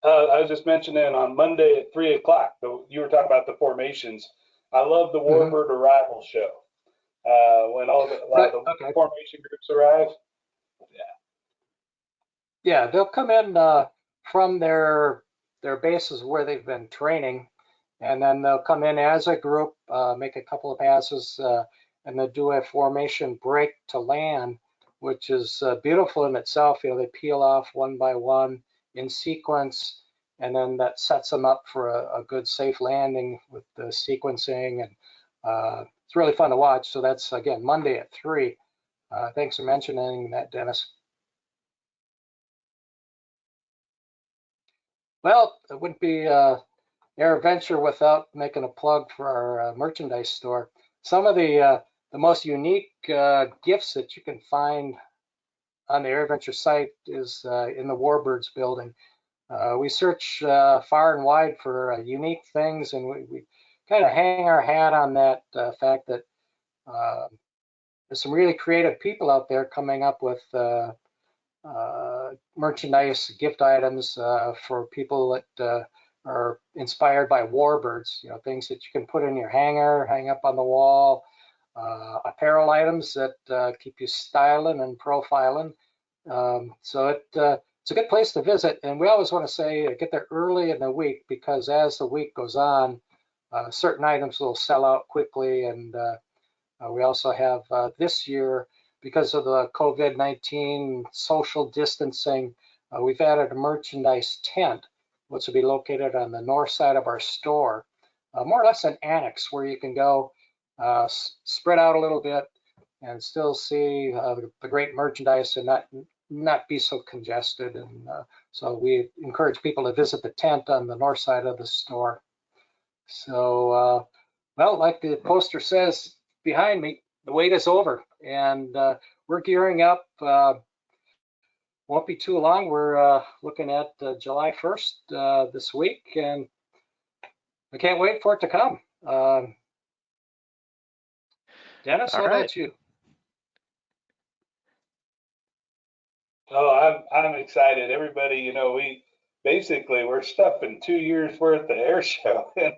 I was just mentioning on Monday at 3 o'clock, you were talking about the formations. I love the Warbird arrival show. When a lot of the formation groups arrive. Yeah, they'll come in from their bases where they've been training, and then they'll come in as a group, make a couple of passes, and they'll do a formation break to land, which is beautiful in itself. They peel off one by one in sequence, and then that sets them up for a good safe landing with the sequencing, and it's really fun to watch. So that's, again, Monday at 3. Thanks for mentioning that, Dennis. Well, it wouldn't be AirVenture without making a plug for our merchandise store. Some of the most unique gifts that you can find on the AirVenture site is in the Warbirds building. We search far and wide for unique things, and we kind of hang our hat on that fact that there's some really creative people out there coming up with merchandise, gift items for people that are inspired by Warbirds, things that you can put in your hangar, hang up on the wall, apparel items that keep you styling and profiling. So it's a good place to visit, and we always want to say get there early in the week, because as the week goes on, certain items will sell out quickly. And we also have this year because of the COVID-19 social distancing, we've added a merchandise tent, which will be located on the north side of our store, more or less an annex where you can go spread out a little bit and still see the great merchandise and not be so congested. And so we encourage people to visit the tent on the north side of the store. So, well, like the poster says behind me, the wait is over, and we're gearing up. Won't be too long. We're looking at July 1st this week, and I can't wait for it to come. Dennis, what about you? Oh, I'm excited. Everybody, you know, we're stuffing 2 years worth of air show and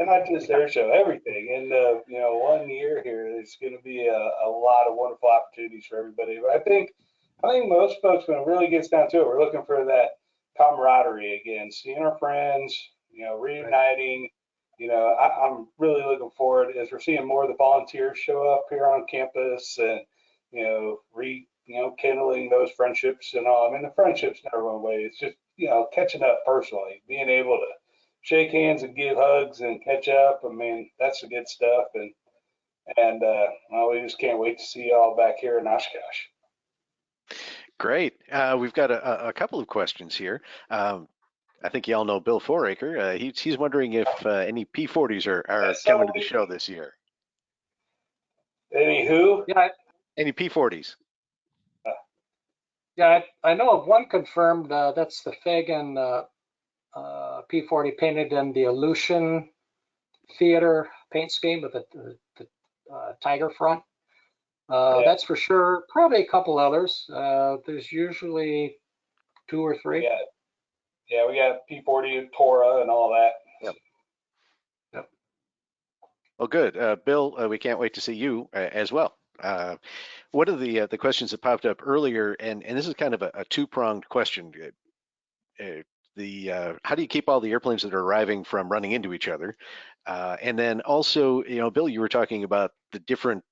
not just air show, everything. And you know, 1 year here, there's going to be a lot of wonderful opportunities for everybody. But I think most folks, when it really gets down to it, we're looking for that camaraderie again, seeing our friends, you know, reuniting. You know, I'm really looking forward as we're seeing more of the volunteers show up here on campus, and you know, kindling those friendships and all. I mean, the friendships never went away. It's just, you know, catching up personally, being able to shake hands and give hugs and catch up. I mean, that's the good stuff. And well, we just can't wait to see you all back here in Oshkosh. Great. We've got a couple of questions here. I think you all know Bill Foraker. He's wondering if any P-40s are coming to the show this year. Any who? Yeah, Any P-40s? Yeah, I know of one confirmed. That's the Fagan P-40 painted in the Aleutian Theater paint scheme with the tiger front. Yeah. That's for sure. Probably a couple others. There's usually 2 or 3. Yeah, we got P-40 Tora and all that. Yep. Well, good. Bill, we can't wait to see you as well. One of the questions that popped up earlier, and this is kind of a two-pronged question. How do you keep all the airplanes that are arriving from running into each other? And then also, you know, Bill, you were talking about the different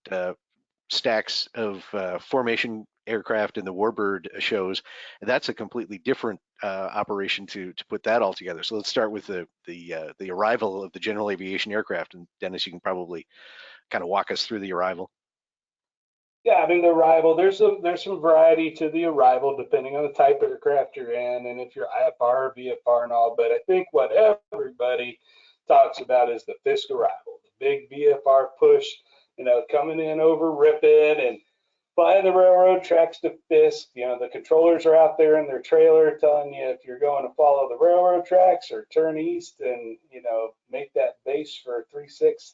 stacks of formation aircraft in the Warbird shows. That's a completely different operation to put that all together. So let's start with the arrival of the general aviation aircraft. And Dennis, you can probably kind of walk us through the arrival. Yeah, I mean, the arrival, there's some variety to the arrival depending on the type of aircraft you're in and if you're IFR, VFR and all, but I think what everybody talks about is the Fisk arrival, the big VFR push, you know, coming in over Ripon and flying the railroad tracks to Fisk. You know, the controllers are out there in their trailer telling you if you're going to follow the railroad tracks or turn east and, you know, make that base for 3-6.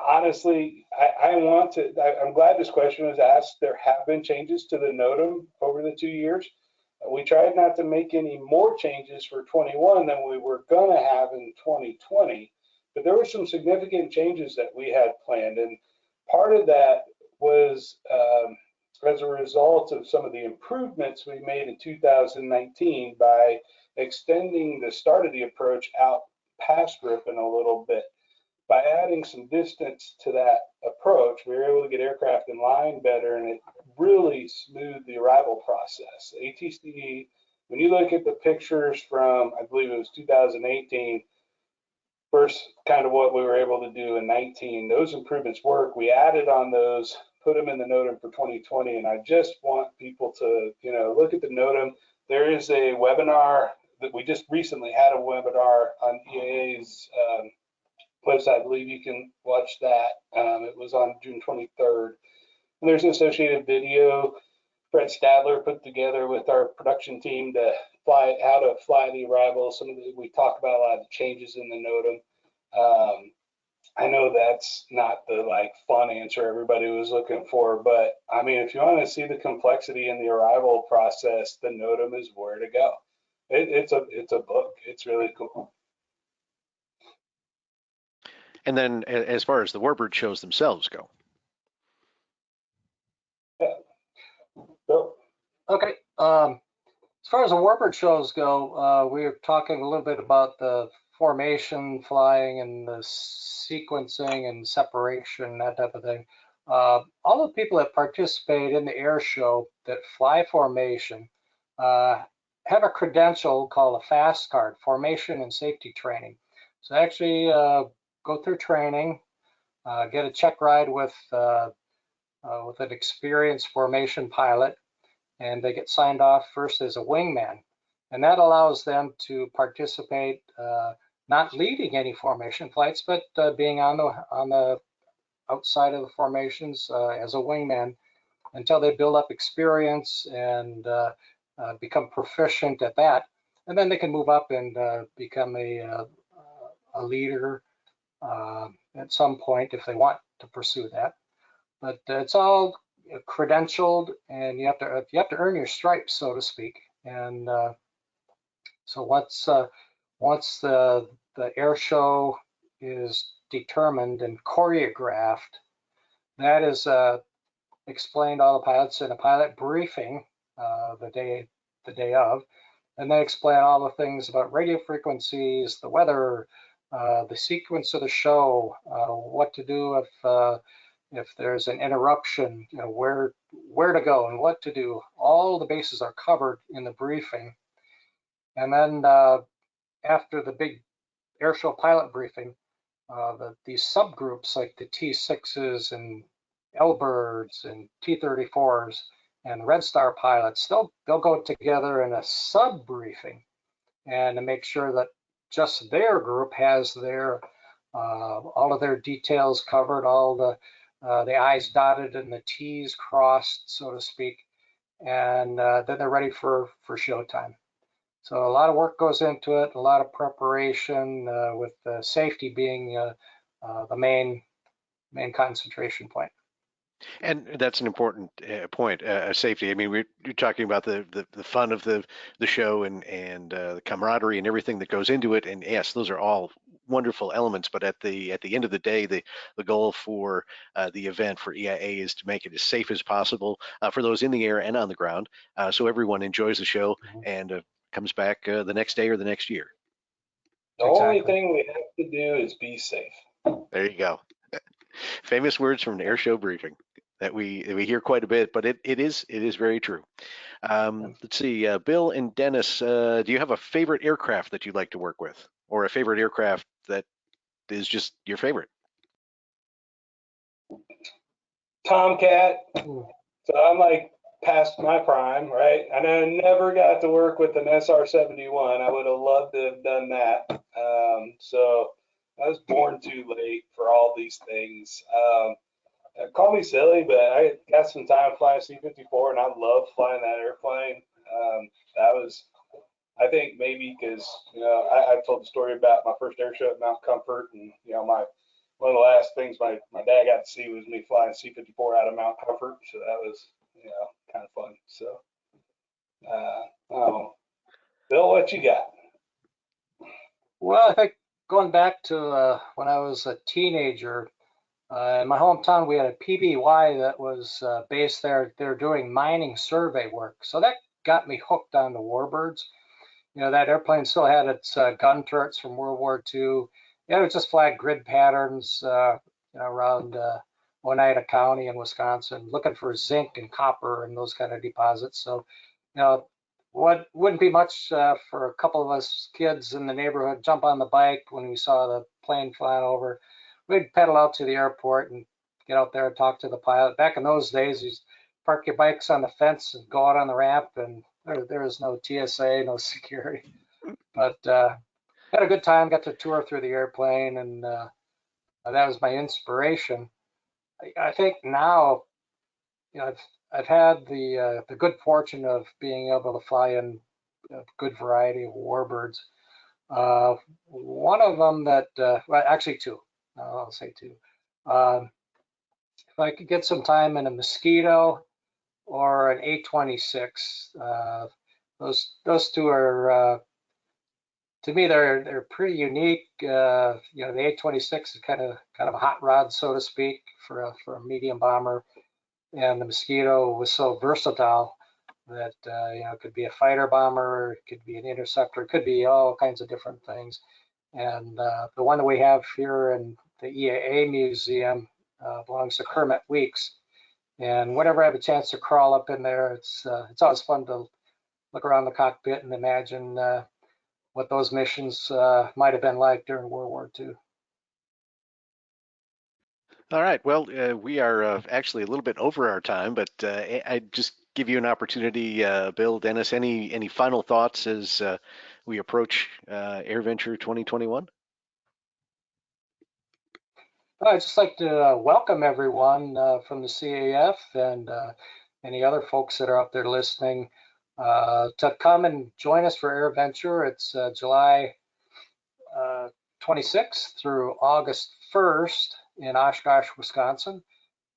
Honestly, I'm glad this question was asked. There have been changes to the NOTAM over the 2 years. We tried not to make any more changes for 21 than we were going to have in 2020, but there were some significant changes that we had planned. And part of that was as a result of some of the improvements we made in 2019 by extending the start of the approach out past Ripon a little bit. By adding some distance to that approach, we were able to get aircraft in line better, and it really smoothed the arrival process. ATC, when you look at the pictures from, I believe it was 2018, first kind of what we were able to do in 19, those improvements work. We added on those, put them in the NOTAM for 2020, and I just want people to, you know, look at the NOTAM. There is a webinar that we just recently had a webinar on EAA's website. I believe you can watch that. It was on June 23rd. And there's an associated video Fred Stadler put together with our production team to how to fly the arrival. We talk about a lot of the changes in the NOTAM. I know that's not the fun answer everybody was looking for, but I mean, if you want to see the complexity in the arrival process, the NOTAM is where to go. It's a book. It's really cool. And then as far as the Warbird shows themselves go. Yeah. So, okay. As far as the Warbird shows go, we were talking a little bit about the formation flying and the sequencing and separation, that type of thing. All the people that participate in the air show that fly formation have a credential called a FAST card, Formation and Safety Training. So actually go through training, get a check ride with an experienced formation pilot, and they get signed off first as a wingman. And that allows them to participate, not leading any formation flights, but being on the outside of the formations as a wingman until they build up experience and become proficient at that. And then they can move up and become a leader at some point if they want to pursue that. But it's all credentialed, and you have to earn your stripes, so to speak. And so once the air show is determined and choreographed, that is explained to all the pilots in a pilot briefing the day of, and they explain all the things about radio frequencies, the weather, the sequence of the show, what to do if there's an interruption, where to go and what to do. All the bases are covered in the briefing. And then after the big airshow pilot briefing, these subgroups like the T6s and L-birds and T-34s and Red Star pilots, they'll go together in a sub briefing and to make sure that just their group has their all of their details covered, all the I's dotted and the T's crossed, so to speak, and then they're ready for showtime. So a lot of work goes into it, a lot of preparation, with safety being the main concentration point. And that's an important point, safety. I mean, we're talking about the fun of the show and the camaraderie and everything that goes into it. And yes, those are all wonderful elements. But at the end of the day, the goal for the event for EAA is to make it as safe as possible for those in the air and on the ground, so everyone enjoys the show and comes back the next day or the next year. The only thing we have to do is be safe. There you go. Famous words from an air show briefing that we hear quite a bit, but it is very true. Let's see, Bill and Dennis, do you have a favorite aircraft that you like to work with, or a favorite aircraft that is just your favorite? Tomcat. So I'm like past my prime, right? And I never got to work with an SR-71. I would have loved to have done that. So I was born too late for all these things. Call me silly, but I got some time flying C-54, and I love flying that airplane. That was, I think, maybe because I've told the story about my first air show at Mount Comfort, and one of the last things my dad got to see was me flying C-54 out of Mount Comfort, so that was kind of fun. So, Bill, what you got? Well, I think going back to when I was a teenager, in my hometown, we had a PBY that was based there. They're doing mining survey work. So that got me hooked on the Warbirds. That airplane still had its gun turrets from World War II. It would just fly grid patterns around Oneida County in Wisconsin, looking for zinc and copper and those kind of deposits. So, what wouldn't be much for a couple of us kids in the neighborhood, jump on the bike when we saw the plane flying over. We'd pedal out to the airport and get out there and talk to the pilot. Back in those days, you park your bikes on the fence and go out on the ramp, and there was no TSA, no security. But had a good time, got to tour through the airplane, and that was my inspiration. I think now, I've had the good fortune of being able to fly in a good variety of Warbirds. One of them that, well, actually two. I'll say two. If I could get some time in a Mosquito or an A26, those two are, to me, they're pretty unique. The A26 is kind of a hot rod, so to speak, for a medium bomber, and the Mosquito was so versatile that it could be a fighter bomber, it could be an interceptor, it could be all kinds of different things. And the one that we have here in the EAA Museum belongs to Kermit Weeks. And whenever I have a chance to crawl up in there, it's always fun to look around the cockpit and imagine what those missions might have been like during World War II. All right. Well, we are actually a little bit over our time, but I just give you an opportunity, Bill, Dennis, any final thoughts as we approach AirVenture 2021? I'd just like to welcome everyone from the CAF and any other folks that are out there listening to come and join us for AirVenture. It's July 26th through August 1st in Oshkosh, Wisconsin.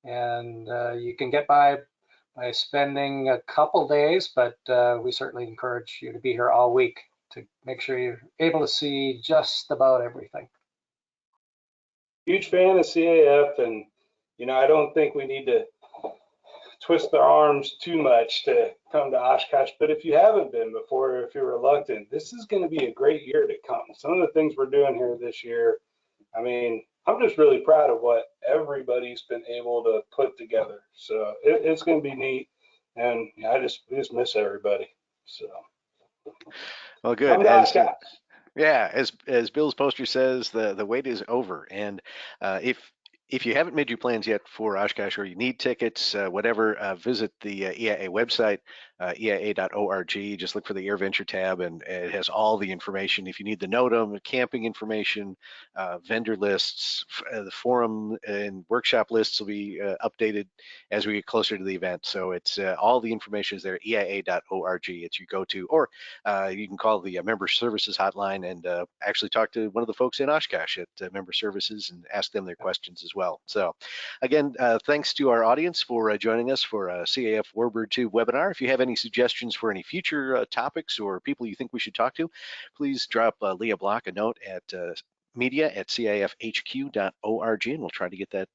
And you can get by spending a couple days, but we certainly encourage you to be here all week to make sure you're able to see just about everything. Huge fan of CAF, and I don't think we need to twist their arms too much to come to Oshkosh. But if you haven't been before, if you're reluctant, this is going to be a great year to come. Some of the things we're doing here this year, I mean, I'm just really proud of what everybody's been able to put together. So it's going to be neat, and I just miss everybody. So well, good. Yeah, as Bill's poster says, the wait is over. And if you haven't made your plans yet for Oshkosh, or you need tickets, whatever, visit the EAA website, EAA.org. Just look for the AirVenture tab, and it has all the information. If you need the NOTAM, camping information, vendor lists, the forum and workshop lists will be updated as we get closer to the event. So it's all the information is there, EAA.org. It's your go-to, or you can call the member services hotline and actually talk to one of the folks in Oshkosh at member services and ask them their questions as well. So again, thanks to our audience for joining us for a CAF Warbird 2 webinar. If you have any suggestions for any future topics or people you think we should talk to, please drop Leah Block a note at media@cafhq.org, and we'll try to get that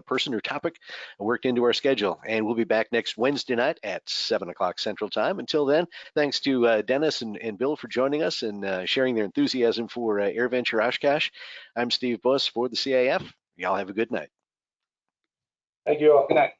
person or topic worked into our schedule. And we'll be back next Wednesday night at 7 o'clock Central Time. Until then, thanks to Dennis and Bill for joining us and sharing their enthusiasm for AirVenture Oshkosh. I'm Steve Buss for the CAF. Y'all have a good night. Thank you all. Good night.